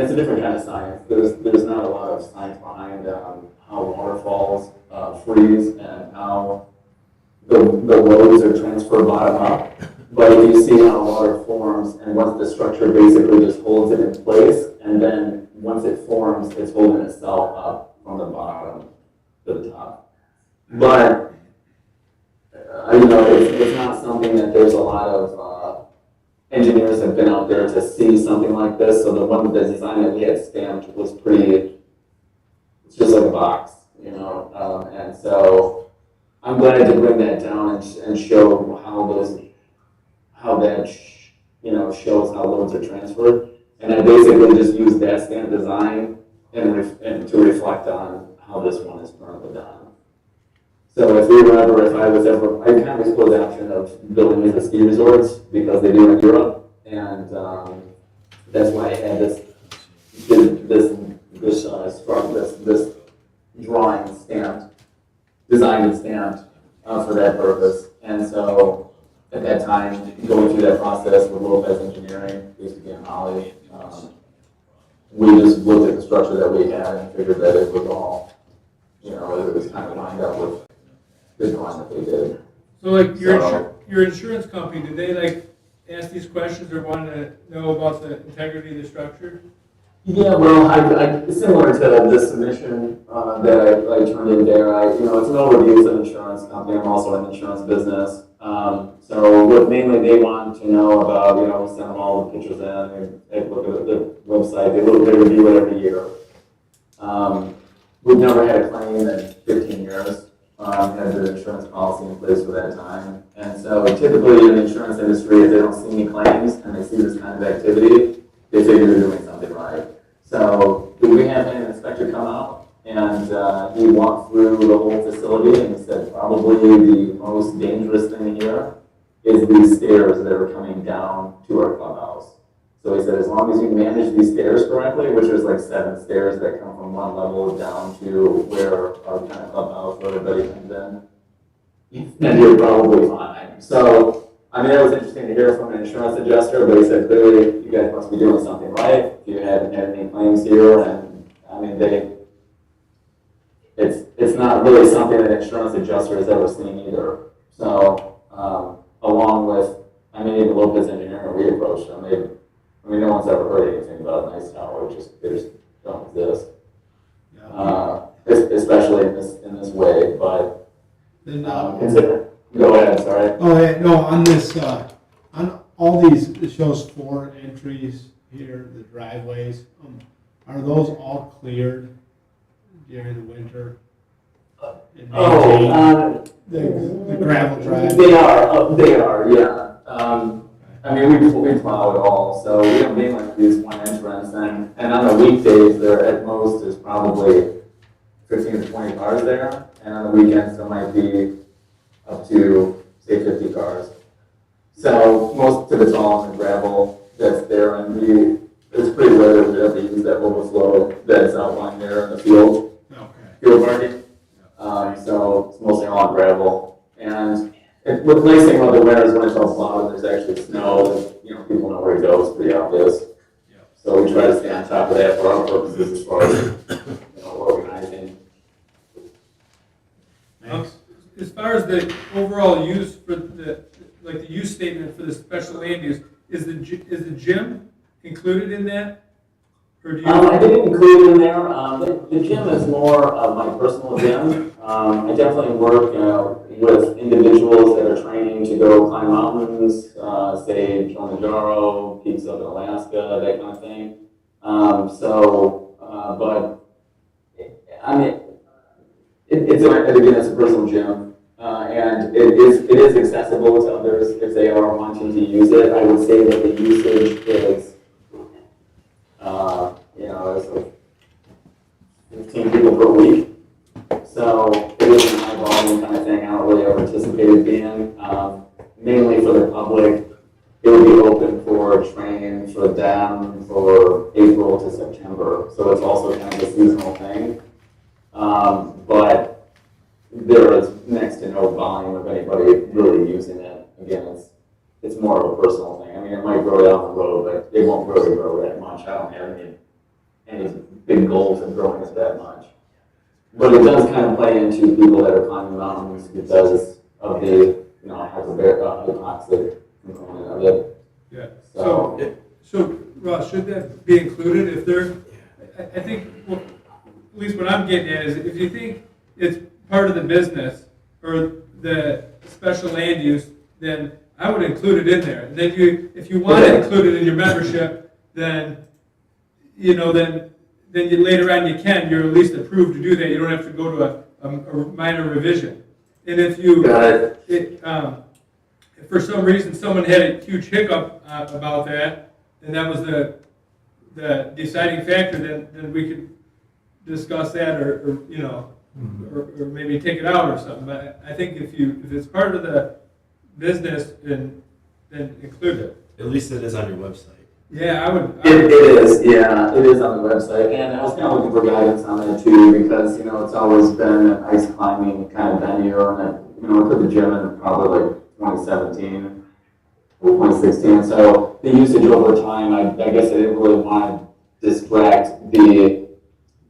it's a different kind of science. There's not a lot of science behind how waterfalls freeze and how the loads are transferred bottom up. But if you see how water forms, and once the structure basically just holds it in place, and then once it forms, it's holding itself up from the bottom to the top. But it's not something that there's a lot of engineers have been out there to see something like this. So the design that we had stamped was it's just like a box, and so I'm glad to bring that down and show how that shows how loads are transferred. And I basically just used that stamp design and to reflect on how this one is currently done. So if I kind of explored the option of building these as ski resorts because they do in Europe, and that's why I had this drawing stamped, designed and stamped for that purpose. And so at that time, going through that process with Lopez Engineering, used to be in Holly, we just looked at the structure that we had and figured that it was all, it was kind of lined up with the drawing that they did. So like your insurance company, did they ask these questions or want to know about the integrity of the structure? Yeah, well, I similar to this submission that I turned in there. It's an overview of an insurance company. I'm also in the insurance business. So what mainly they want to know about, we send them all the pictures in, they look at the website, they review it every year. We've never had a claim in 15 years. Had the insurance policy in place for that time. And so typically in the insurance industry, if they don't see any claims and they see this kind of activity, they figure they're doing something right. So we had an inspector come out and he walked through the whole facility and he said probably the most dangerous thing here is these stairs that are coming down to our clubhouse. So he said, as long as you manage these stairs correctly, which there's like 7 stairs that come from one level down to where our kind of clubhouse where everybody comes in, then you're probably fine. So, I mean, that was interesting to hear from an insurance adjuster, but he said, clearly, you guys must be doing something right. If you haven't had any claims here, and I mean, it's not really something that an insurance adjuster has ever seen either. So, along with, I mean, even Lopez Engineering, we approached them. No one's ever heard anything about a nice tower. They just don't exist. Especially in this way. But Then, consider. Go ahead. Sorry. oh, yeah, no, on this, on all these, it shows 4 entries here, the driveways. Are those all cleared during the winter? And maintained? The gravel drive? They are, yeah. I mean, we plow it all, so we don't mainly use one entrance, and on the weekdays, there at most is probably 15 to 20 cars there, and on the weekends, there might be up to, say, 50 cars. So most of it's all on the gravel that's there, and it's pretty rare that we ever use that overflow that's outlined there in the field. Okay. Field parking. So it's mostly all on gravel, and the nice thing about the winter is when it's all plowed and there's actually snow, people know where to go, it's pretty obvious. So we try to stay on top of that for our purposes as far as, organizing. As far as the overall use for the use statement for the special land use, is the gym included in that? Or do you? I didn't include it in there. The gym is more of my personal gym. I definitely work with individuals that are training to go climb mountains, say Kilimanjaro, peaks up in Alaska, that kind of thing. But I mean, it's a personal gym, and it is accessible to others if they are wanting to use it. I would say that the usage is, it's like 15 people per week. So it is a high volume kind of thing. I don't really ever anticipate it being. Mainly for the public, it will be open for training for them for April to September. So it's also kind of a seasonal thing. But there is next to no volume of anybody really using it. Again, it's more of a personal thing. I mean, it might grow down the road, but it won't really grow that much. I don't have any big goals of growing it that much. But it does kind of play into people that are climbing mountains because of the, hypoxic component of it. Yeah. So Ross, should that be included if they're? I think, well, at least what I'm getting at is if you think it's part of the business or the special land use, then I would include it in there. And then if you want to include it in your membership, then then you later on you're at least approved to do that. You don't have to go to a minor revision. And if you, if for some reason someone had a huge hiccup about that, and that was the deciding factor, then we could discuss that, or maybe take it out or something. But I think if it's part of the business, then include it. At least it is on your website. Yeah, I would. It is, yeah, it is on the website, and I was kind of looking for guidance on it too, because, it's always been an ice climbing kind of venue, and I put the gym in probably like 2017 or 2016, so the usage over time, I guess I didn't really want to distract the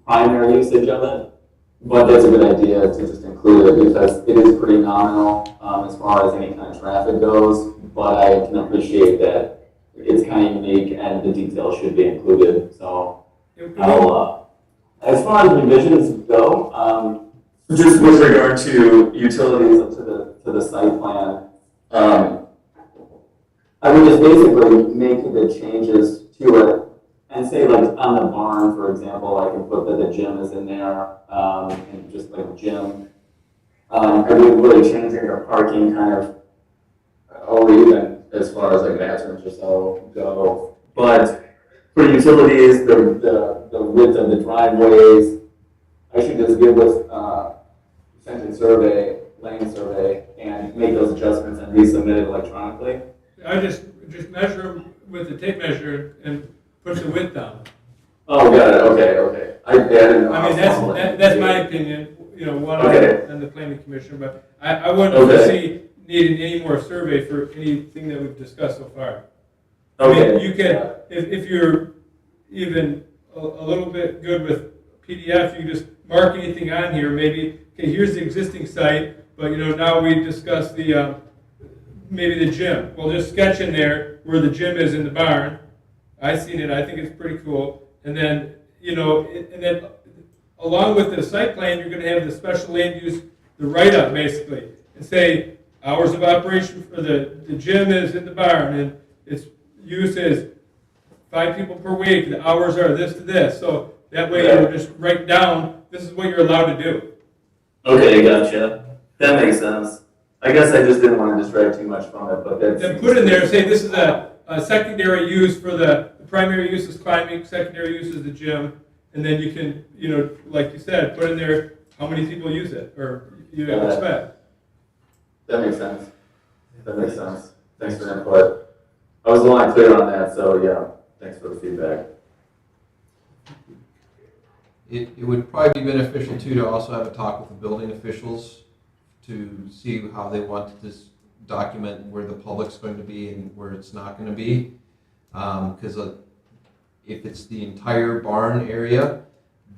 primary usage of it, but that's a good idea to just include it, because it is pretty nominal as far as any kind of traffic goes, but I can appreciate that it's kind of unique and the details should be included. So I'll, as far as revisions go, just with regard to utilities up to the site plan, I would just basically make the changes to it and say like on the barn, for example, I can put that the gym is in there, and just like gym. I wouldn't really change any of parking kind of, or even as far as like bathrooms or so go. But for utilities, the width of the driveways, I should just give this, sentence survey, lane survey, and make those adjustments and resubmit it electronically. I just measure with the tape measure and put the width down. Oh, got it, okay. I didn't know. I mean, that's my opinion, you know, one Okay. on the planning commission, but I wouldn't Okay. see needing any more survey for anything that we've discussed so far. I Okay. mean, you can, if you're even a little bit good with PDF, you just mark anything on here, maybe, okay, here's the existing site, but you know, now we discuss the, maybe the gym. We'll just sketch in there where the gym is in the barn. I've seen it, I think it's pretty cool. And then, you know, and then along with the site plan, you're gonna have the special land use, the write-up basically, and say, hours of operation for the gym is in the barn, and its use is 5 people per week, the hours are this to this. So that way you'll just write down, this is what you're allowed to do. Okay, gotcha. That makes sense. I guess I just didn't want to distract too much from it, but that's. Then put in there, say this is a secondary use for the primary use is climbing, secondary use is the gym, and then you can, you know, like you said, put in there how many people use it, or you expect. That makes sense. Thanks for the input. I was a little unclear on that, so yeah, thanks for the feedback. It would probably be beneficial too to also have a talk with the building officials to see how they want this document where the public's going to be and where it's not going to be. Because if it's the entire barn area,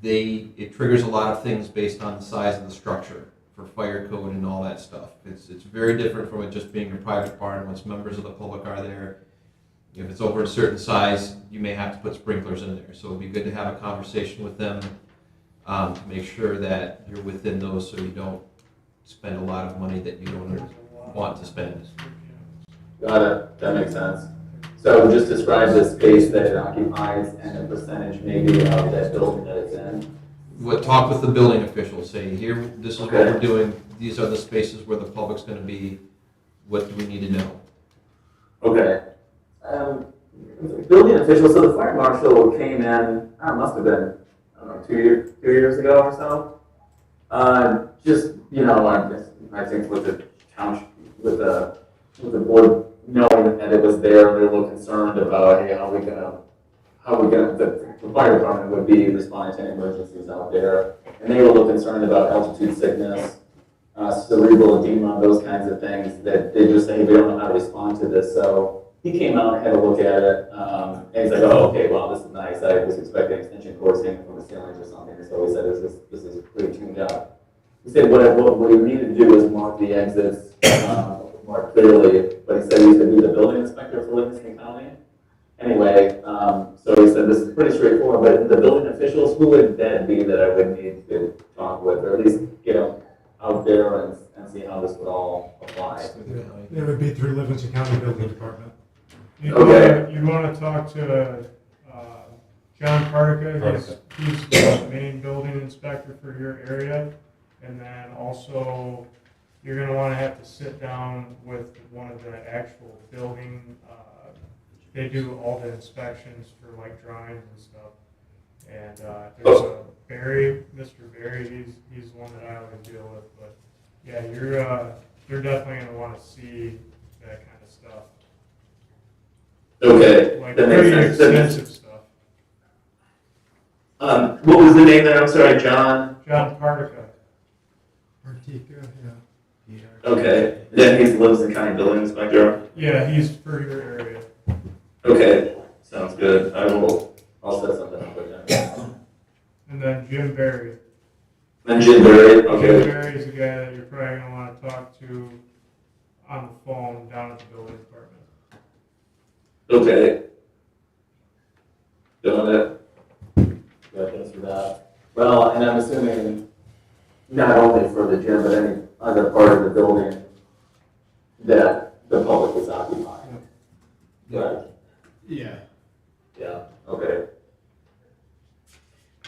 it triggers a lot of things based on the size of the structure for fire code and all that stuff. It's very different from it just being a private barn. Once members of the public are there, if it's over a certain size, you may have to put sprinklers in there. So it'd be good to have a conversation with them to make sure that you're within those so you don't spend a lot of money that you don't want to spend. Got it. That makes sense. So just describe the space that it occupies and the percentage maybe of that building that it's in. Talk with the building officials, say, here, this is what Okay. we're doing, these are the spaces where the public's gonna be, what do we need to know? Okay. Building official, so the fire marshal came in, it must have been, I don't know, 2 years ago or so. Just, you know, I think with the township, with the board knowing that it was there, they were a little concerned about, hey, how are we gonna, the fire department would be responding to any emergencies out there. And they were a little concerned about altitude sickness, cerebral edema, those kinds of things that they just say, hey, we don't know how to respond to this. So he came out and had a look at it, and he's like, oh, okay, well, this is nice. I was expecting extension cords hanging from the ceilings or something. So he said, this is pretty tuned up. He said what we need to do is mark the exits more clearly, but he said he's going to be the building inspector for Livingston County. Anyway, so he said this is pretty straightforward, but the building officials, who would that be that I would need to talk with, or at least get them out there and see how this would all apply? It would be through Livingston County Building Department. Okay. You want to talk to John Partica. He's the main building inspector for your area. And then also, you're going to want to have to sit down with one of the actual building, they do all the inspections for like drawings and stuff. And there's a Mr. Barry, he's the one that I always deal with. But yeah, you're definitely going to want to see that kind of stuff. Okay, Like that makes pretty sense. extensive stuff. What was the name there? I'm sorry, John? John Partica. Artica, yeah. Okay, then he lives in County Building Inspector. Yeah, he's for your area. Okay, sounds good. I'll set something up with him. And then Jim Barry. Then Jim Berry, Jim okay. Barry is the guy that you're probably going to want to talk to on the phone down at the building department. Okay. Doing it. Yeah, thanks for that. Well, and I'm assuming not only for the gym, but any other part of the building that the public is occupying. Right. Yeah. Yeah, okay.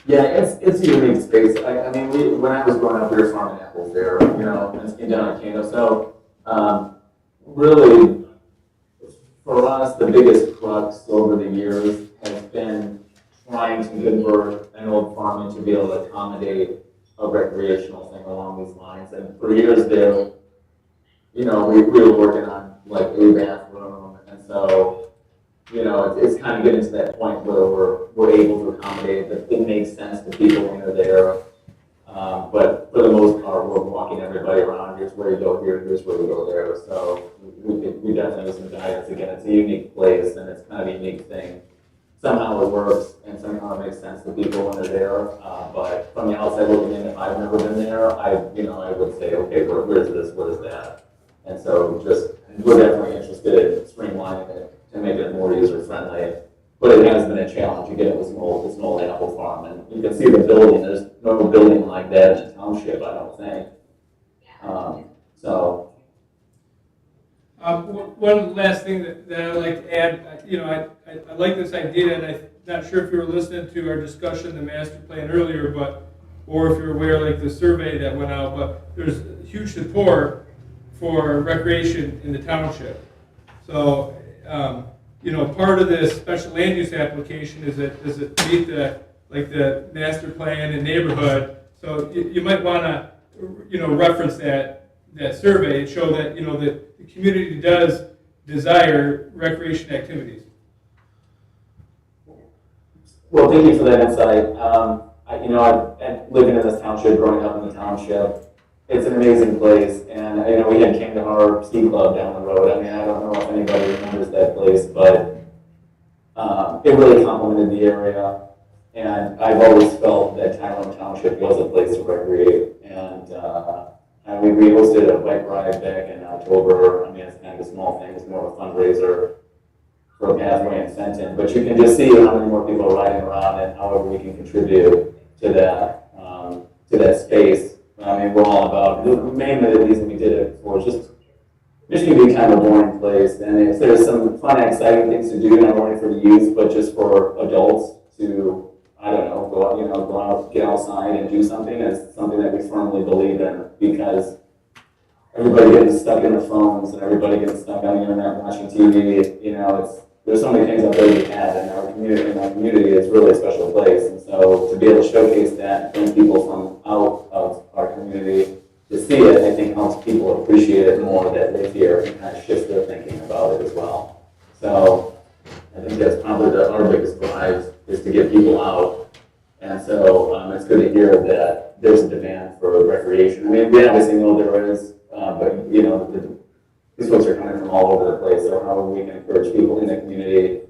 Yeah, it's a unique space. I mean, when I was growing up, we were farming apples there, you know, and down in Kano. So, really, for us, the biggest crux over the years has been trying to convert an old farm into be able to accommodate a recreational thing along these lines. And for years there, you know, we were working on like a bathroom, and so, you know, it's kind of getting to that point where we're able to accommodate that it makes sense to people when they're there. But for the most part, we're walking everybody around. Here's where you go here, here's where we go there. So we definitely need some guidance. Again, it's a unique place and it's kind of a unique thing. Somehow it works and somehow it makes sense to people when they're there. But from the outside looking in, if I've never been there, I would say, okay, where's this, where's that? And so we're definitely interested in streamlining it to make it more user friendly. But it has been a challenge. Again, it was an old apple farm, and you can see the building. There's no building like that in the township, I don't think. So. One last thing that I'd like to add, you know, I like this idea, and I'm not sure if you were listening to our discussion, the master plan earlier, or if you're aware, like the survey that went out, but there's huge support for recreation in the township. So, you know, part of this special land use application is does it meet the master plan and neighborhood? So you might want to, you know, reference that survey and show that, you know, that the community does desire recreation activities. Well, thank you for that insight. I've living in this township, growing up in the township, it's an amazing place. And, you know, we had Kandahar Ski Club down the road. I mean, I don't know if anybody remembers that place, but it really complimented the area. And I've always felt that Tyrone Township was a place to recreate. And we hosted a bike ride back in October. I mean, it's kind of a small thing. It's more of a fundraiser for a pathway in Fenton. But you can just see how many more people are riding around and however we can contribute to that space. I mean, we're all about, mainly the reason we did it for just can be kind of a boring place. And if there's some fun, exciting things to do, not only for the youth, but just for adults to, I don't know, go out, get outside and do something, is something that we firmly believe in, because everybody getting stuck in their phones and everybody getting stuck on the internet watching TV, you know, there's so many things out there we have, and our community is really a special place. And so to be able to showcase that and bring people from out of our community to see it, I think helps people appreciate it more that live here and kind of shift their thinking about it as well. So I think that's probably our biggest drive, is to get people out. And so it's good to hear that there's a demand for recreation. I mean, we obviously know there is, but you know, these folks are coming from all over the place. So how we can encourage people in the community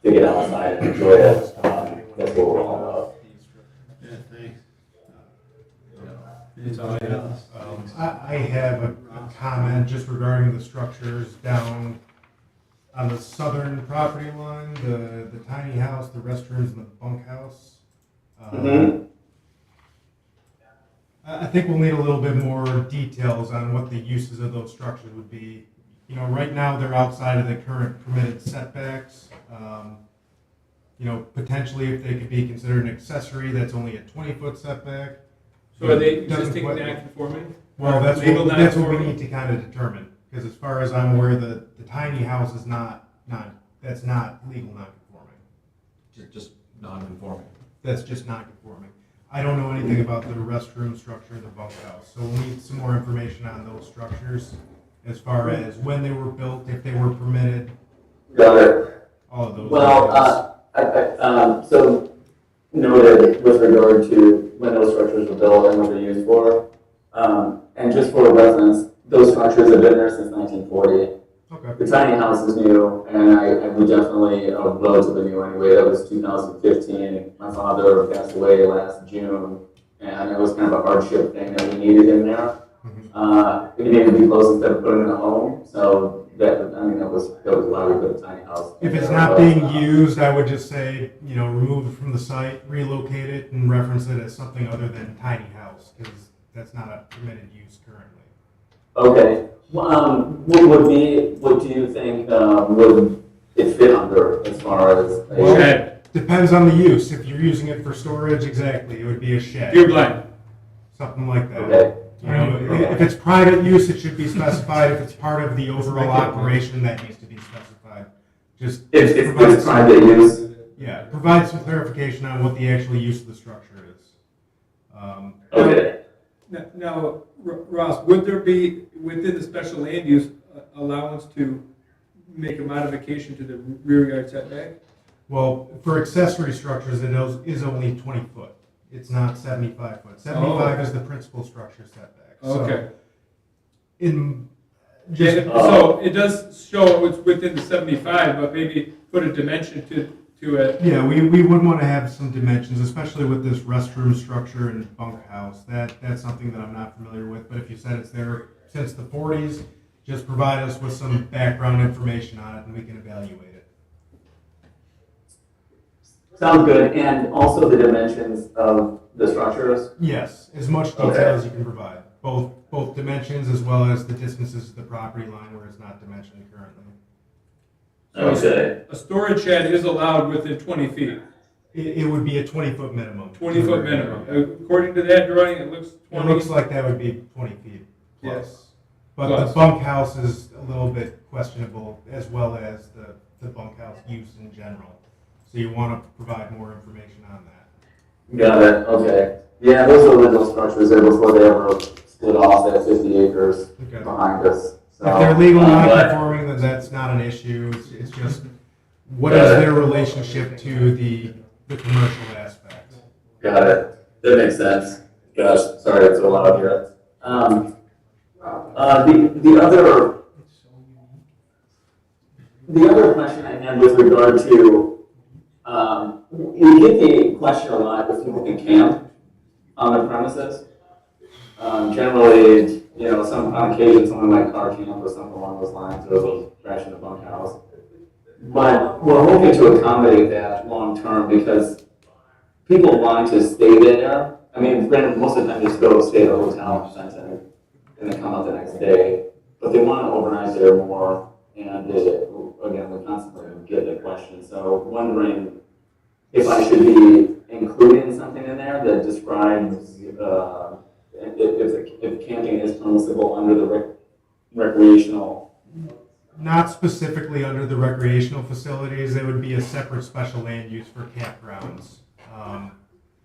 to get outside and enjoy it, that's what we're all about. Yeah, thanks. Anybody else? I have a comment just regarding the structures down on the southern property line, the tiny house, the restrooms, and the bunkhouse. I think we'll need a little bit more details on what the uses of those structures would be. You know, right now they're outside of the current permitted setbacks. You know, potentially if they could be considered an accessory, that's only a 20-foot setback. So are they Doesn't existing quite- non-conforming? Well, that's Legal what we non-conforming? need to kind of determine, because as far as I'm aware, the tiny house is that's not legal non-conforming. Just non-conforming. That's just non-conforming. I don't know anything about the restroom structure of the bunkhouse, so we'll need some more information on those structures as far as when they were built, if they were permitted, Got it. all of those. Well, so noted with regard to when those structures were built and what they're used for. And just for reference, those structures have been there since 1940. Okay. The tiny house is new, and we definitely are relatively new anyway. That was 2015. My father passed away last June, and it was kind of a hardship thing that we needed in there. We needed to be close instead of putting in a home, so that was why we put a tiny house. If it's not being used, I would just say, you know, remove it from the site, relocate it, and reference it as something other than tiny house, because that's not a permitted use currently. Okay. What do you think would it fit under as far as? Well, Shed, Depends on the use. If you're using it for storage, exactly, it would be a shed. fuel blind. Something like that. Okay. You know, if it's private use, it should be specified. If it's part of the overall operation, that needs to be specified. Just If provide it's some- private use, Yeah, provide some clarification on what the actual use of the structure is. okay. Now, Ross, would there be, within the special land use allowance to make a modification to the rear yard setback? Well, for accessory structures, it is only 20 foot. It's not 75 foot. 75 is the principal structure setback. So Okay. in Yeah, just so it does show it's within the 75, but maybe put a dimension to it. yeah, we would want to have some dimensions, especially with this restroom structure and bunkhouse. That's something that I'm not familiar with. But if you said it's there since the 40s, just provide us with some background information on it, and we can evaluate it. Sounds good, and also the dimensions of the structures? Yes, as much detail Okay. as you can provide, both dimensions as well as the distances to the property line where it's not dimensioned currently. Okay. A storage shed is allowed within 20 feet, It would be a 20-foot minimum. 20-foot minimum. According to that drawing, it looks It 20. looks like that would be 20 feet plus. Yes. But Plus. the bunkhouse is a little bit questionable, as well as the bunkhouse use in general. So you want to provide more information on that. Got it, okay. Yeah, those are original structures there before they ever split off that 50 acres Okay. behind us. So, If they're legal but- non-conforming, then that's not an issue. It's just, what is their relationship to the commercial aspect? Got it. That makes sense. Gosh, sorry it's so loud here. The other question I had with regard to, you get the question a lot if people can camp on their premises. Generally, on occasion, someone might car camp or something along those lines, or they'll crash in a bunkhouse. But we're hoping to accommodate that long term because people want to stay there. I mean, granted, most of the time just go stay at a hotel in Fenton and then come out the next day. But they want to overnight there more, and again, we constantly get that question. So wondering if I should be including something in there that describes if camping is permissible under the recreational. Not specifically under the recreational facilities, it would be a separate special land use for campgrounds.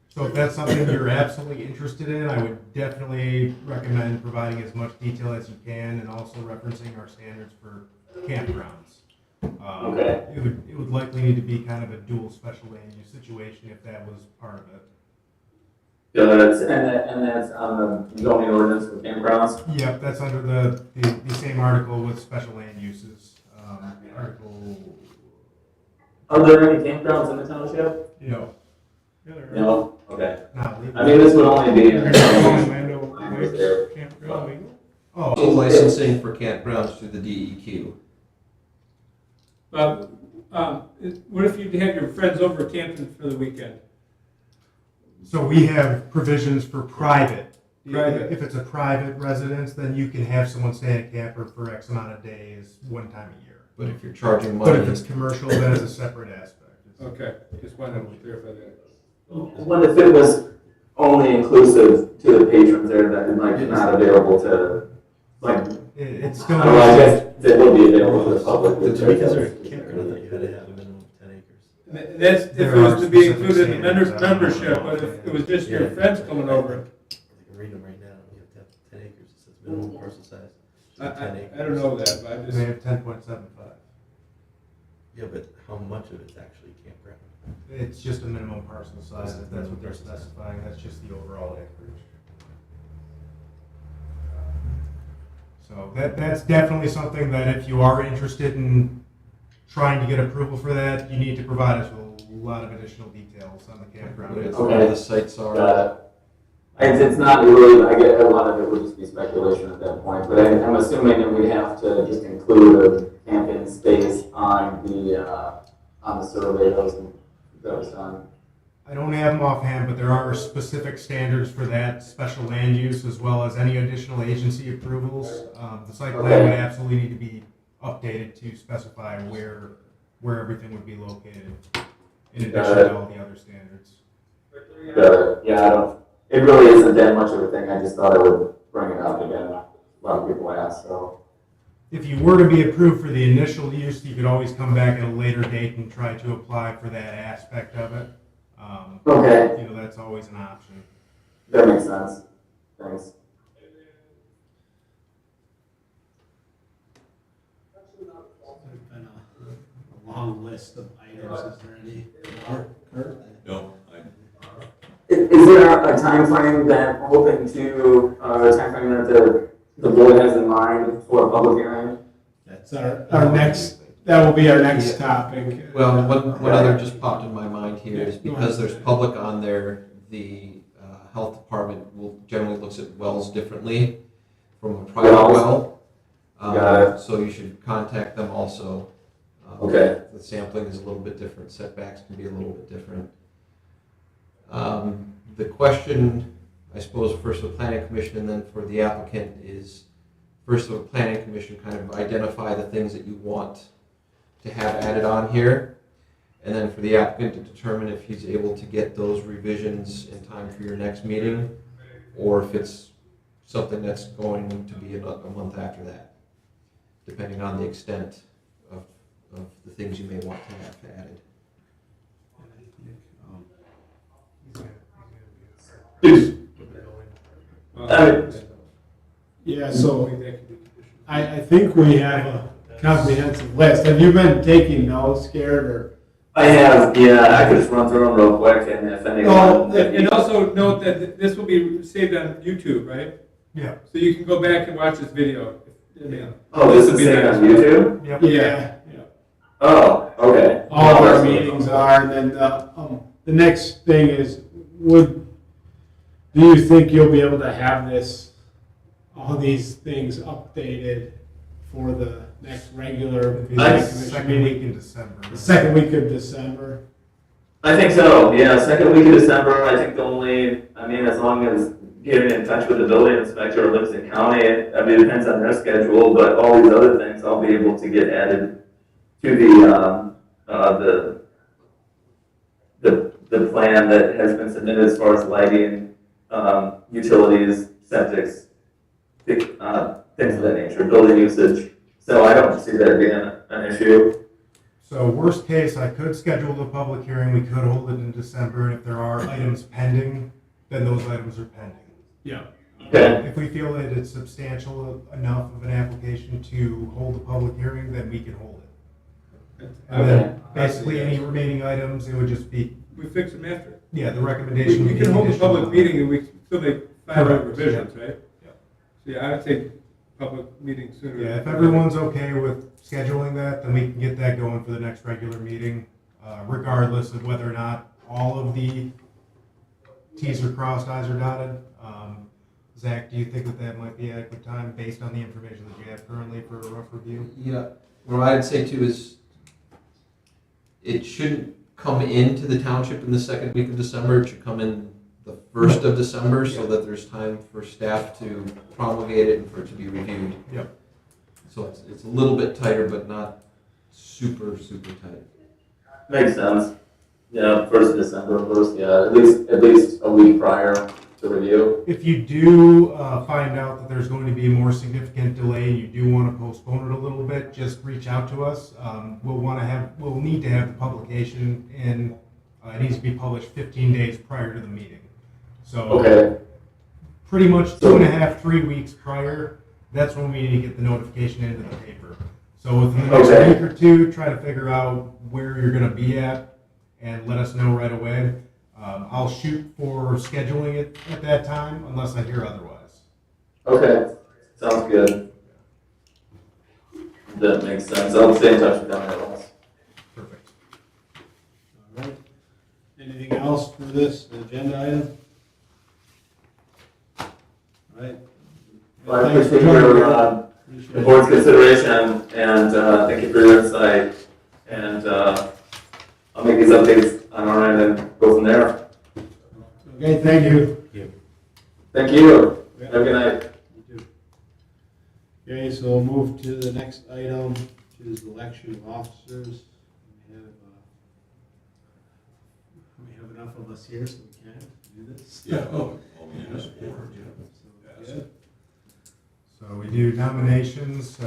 So if that's something you're absolutely interested in, I would definitely recommend providing as much detail as you can and also referencing our standards for campgrounds. Okay. It would likely need to be kind of a dual special land use situation if that was part of it. Yeah, that's on the zoning ordinance for campgrounds. Yep, that's under the same article with special land uses. Article, Are there any campgrounds in the township? no, Yeah, there are. No? Okay. not legal. I mean, this would only be in Orlando there. Lakes campground legal? Oh, Licensing for campgrounds through the DEQ. But what if you have your friends over camping for the weekend? so we have provisions for private. Private. If it's a private residence, then you can have someone stay in a camper for X amount of days, one time a year. But if you're charging But if money, it's commercial, then it's a separate aspect. Okay, just wanted to clarify that. What if it was only inclusive to the patrons there that like not available to, like, It's still. otherwise that would be available to the public? Because they're a campground, I thought you had to have a minimum of 10 acres. That's if There it was are to be specific included in the standards. membership, but if it was just your friends coming over, I can read them right now, you have to have 10 acres, it says minimum parcel size. I don't know that, but I They just, have 10.75. Yeah, but how much of it's actually campground? It's just a minimum parcel size, if that's what they're specifying, that's just the overall acreage. So that's definitely something that if you are interested in trying to get approval for that, you need to provide us with a lot of additional details on the campground. where the sites are. Got it. It's not really, I get a lot of it would just be speculation at that point, but I'm assuming that we have to just include a camping space on the survey that was done. I don't have them offhand, but there are specific standards for that special land use as well as any additional agency approvals. The site plan would absolutely need to be updated to specify where everything would be located in addition to all the other standards. Yeah, I don't, it really isn't that much of a thing. I just thought I would bring it up again. A lot of people ask, so. If you were to be approved for the initial use, you could always come back at a later date and try to apply for that aspect of it. Okay, You know, that's always an option. that makes sense. Thanks. There's been a long list of items. Is there any more, Kurt? No, Is there a time frame that we're hoping to, a time frame that the board has in mind for a public hearing? That's our next, that will be our next topic. Well, one other just popped in my mind here is because there's public on there, the health department will generally looks at wells differently from a private well. Got it. So you should contact them also. Okay. The sampling is a little bit different, setbacks can be a little bit different. The question, I suppose, first for the planning commission and then for the applicant is, first for the planning commission, kind of identify the things that you want to have added on here. And then for the applicant to determine if he's able to get those revisions in time for your next meeting, or if it's something that's going to be a month after that, depending on the extent of the things you may want to have added. Yeah, so I think we have a comprehensive list. Have you been taking notes, Garrett, or? I have, yeah, I could just run through them real quick and if anyone. And also note that this will be saved on YouTube, right? Yeah. So you can go back and watch this video. Yeah. Oh, this is staying on YouTube? Yep. Yeah. Oh, okay. All of our meetings are, and then the next thing is, do you think you'll be able to have all these things updated for the next regular planning commission Second meeting? week in December. The second week of December? I think so, yeah, second week of December, I think as long as getting in touch with the building inspector of Livingston County, it depends on their schedule, but all these other things I'll be able to get added to the plan that has been submitted as far as lighting, utilities, septics, things of that nature, building usage. So I don't see that being an issue. So worst case, I could schedule the public hearing, we could hold it in December, and if there are items pending, then those items are pending. Yeah. Okay. If we feel that it's substantial enough of an application to hold a public hearing, then we can hold it. And then basically any remaining items, it would just be, We fix them after. yeah, the recommendation. We would be can hold a additional- public meeting and we still make 5 Correct, revisions, right? Yeah. So yeah, I would say public meeting sooner. Yeah, if everyone's okay with scheduling that, then we can get that going for the next regular meeting, regardless of whether or not all of the Ts are crossed, Is are dotted. Zach, do you think that might be adequate time based on the information that you have currently for a rough review? Yeah, what I'd say too is it shouldn't come into the township in the second week of December. It should come in the 1st of December so that there's time for staff to promulgate it and for it to be reviewed. Yep. So it's a little bit tighter, but not super tight. Makes sense. Yeah, 1st of December, at least a week prior to review. If you do find out that there's going to be a more significant delay and you do want to postpone it a little bit, just reach out to us. We'll need to have the publication in, it needs to be published 15 days prior to the meeting. So Okay. pretty much 2.5, 3 weeks prior, that's when we need to get the notification into the paper. So within the next Okay. week or two, try to figure out where you're going to be at and let us know right away. I'll shoot for scheduling it at that time unless I hear otherwise. Okay, sounds good. That makes sense. I'll stay in touch with them otherwise. Perfect. All right. Anything else for this agenda item? All right. Well, I Thanks for appreciate joining your, us. the Appreciate it. board's consideration, and thank you for your insight. And I'll make the these updates on our end and go from there. Okay, thank you. Thank you. Have a good night. Okay, so we'll move to the next item, which is election of officers. We have enough of us here so we can do this. Yeah, oh, yes, or, So, good. So we do nominations,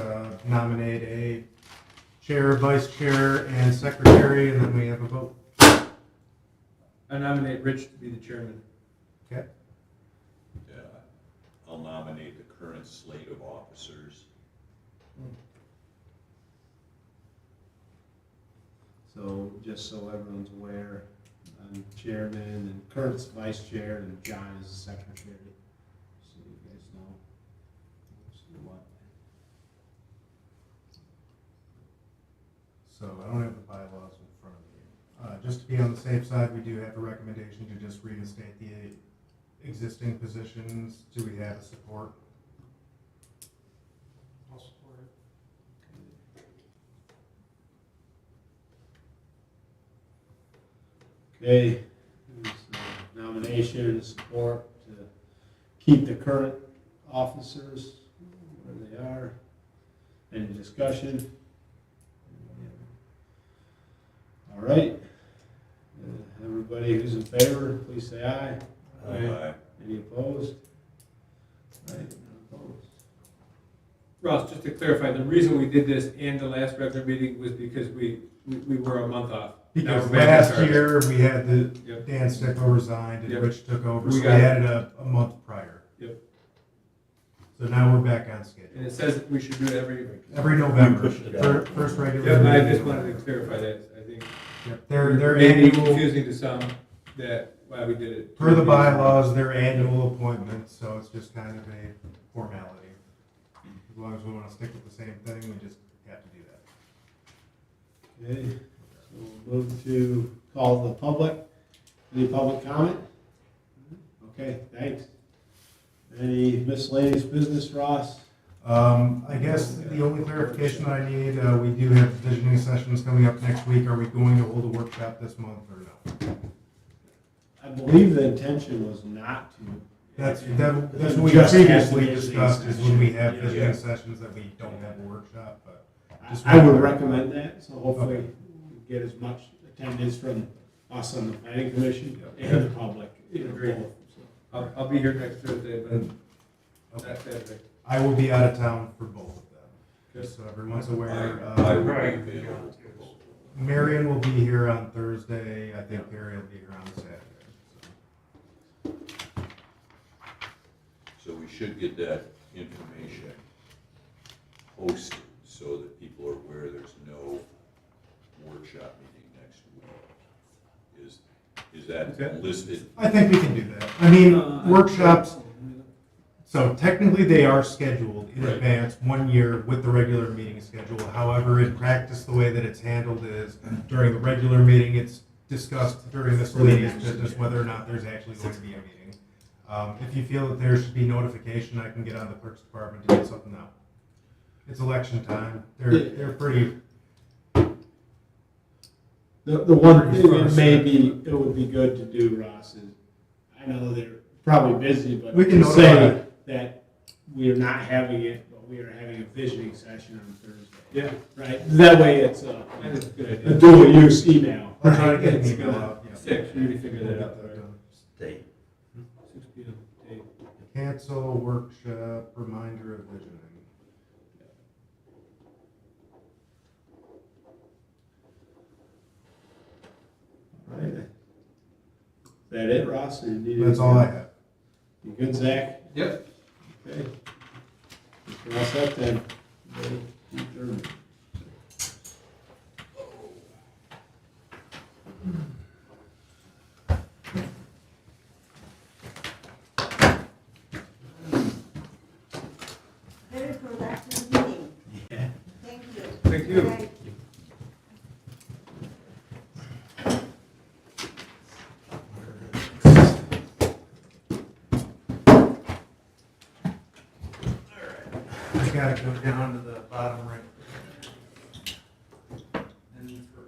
nominate a chair, vice chair, and secretary, and then we have a vote. I nominate Rich to be the chairman. Okay. yeah, I'll nominate the current slate of officers. So, just so everyone's aware, I'm chairman, and Kurt's vice chair, and John is the secretary. So you guys know who's what. So I don't have the bylaws in front of me. Just to be on the safe side, we do have a recommendation to just reinstate the existing positions. Do we have a support? I'll support it. Okay, there's a nomination and support to keep the current officers where they are. Any discussion? All right. Everybody who's in favor, please say aye. Aye. Any opposed? Right, none opposed. Ross, just to clarify, the reason we did this and the last regular meeting was because we were a month off. Now Because we're back last on year, we had the, Yep. Dan Sticko resigned and Yep. Rich took over, We so we got it. had it a month prior. Yep. So now we're back on schedule. And it says that we should do it Every November, pushed it out. first regular. Yep, I meeting. just wanted to clarify that, I think. Yep, Their It may be annual, confusing to some that why we did it. per the bylaws, their annual appointments, so it's just kind of a formality. As long as we want to stick with the same thing, we just have to do that. Okay, so we'll move to call the public. Any public comment? Okay, thanks. Any miscellaneous business, Ross? I guess the only clarification that I need, we do have visioning sessions coming up next week. Are we going to hold a workshop this month or no? I believe the intention was not to. That's what we Just has previously the discussed, is visioning when we have session. visioning sessions that we don't have a workshop, but. I would recommend that, so hopefully we get as much attendance from us on the planning commission and the public. Agreed. both. I'll be here next Thursday, but Okay. that's Saturday. I will be out of town for both of them, Good. just so everyone's aware. I would Right. be available. Marion will be here on Thursday, I think Harry will be here on Saturday. So we should get that information posted so that people are aware there's no workshop meeting next week. Is that listed? I think we can do that. I mean, workshops, so technically they are scheduled in Right. advance, 1 year with the regular meeting schedule. However, in practice, the way that it's handled is during the regular meeting, it's discussed during miscellaneous business whether or not there's actually going to be a meeting. If you feel that there should be notification, I can get on the clerk's department to get something out. It's election time. They're pretty. The one thing it would be good to do, Ross, is, I know they're probably busy, but We can to say notify. that we are not having it, but we are having a visioning session on Thursday. Yeah. Right, that way it's a That is a good a idea. dual use email. I'll try to get an It's email gonna- out. Yeah. 6, we need to figure that out. Stay. 6 p.m. date. Cancel workshop, reminder of visioning. Right. Is that it, Ross? Or you need That's all I have. You good, Zach? Yep. Okay. We're all set then. Ready? Adjourn. Very productive meeting. Yeah. Thank you. Thank you. Good night. I gotta go down to the bottom right. And for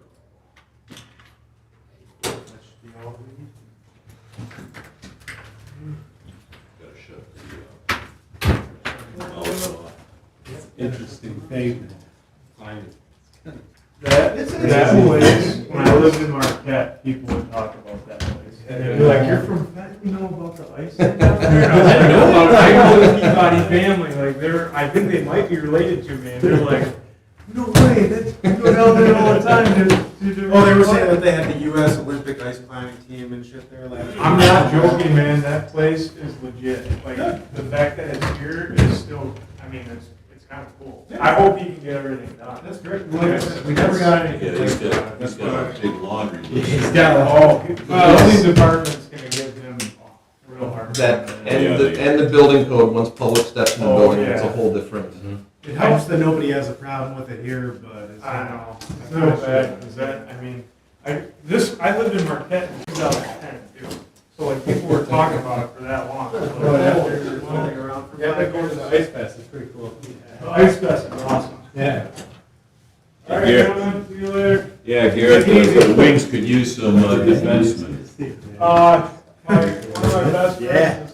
know. Gotta shut the, mouse off. Interesting thing. That place, when I lived in Marquette, people would talk about that place. And they'd be like, you're from Peck, you know about the ice thing down there? And I know about it. I know the Peabody family, like, I think they might be related to me, and they're like, no way, that's, you go down there all the time to Oh, they were saying that they had the U.S. Olympic ice climbing team and shit there last year. I'm not joking, man, that place is legit. Like, the fact that it's here is still, I mean, it's kind of cool. I hope he can get everything done. That's great. Like I said, we never got any Yeah, he's complaints got, about it. he's got a big laundry list. He's got a Building department's gonna give him a real hard time. That, and the building code, once public steps in the Oh, building, it's a yeah. whole different. It helps that nobody has a problem with it here, but it's. I know, I feel bad, because that, I mean, I lived in Marquette in 2010 too. So like, people were talking about it for that long. So, Yeah, they go to the ice fest, it's pretty cool. The Ice Fest is awesome. Yeah. All right, Yeah. gentlemen, see you later. Yeah, Garrett, the Wings could use some defensemen. One of my best Yeah. friends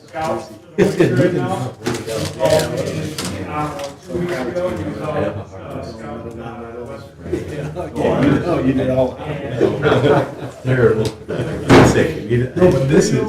is Scout, right now. Called me, 2 weeks ago, he was out, scouting West Virginia. You did all. And- Terrible. No, but this is.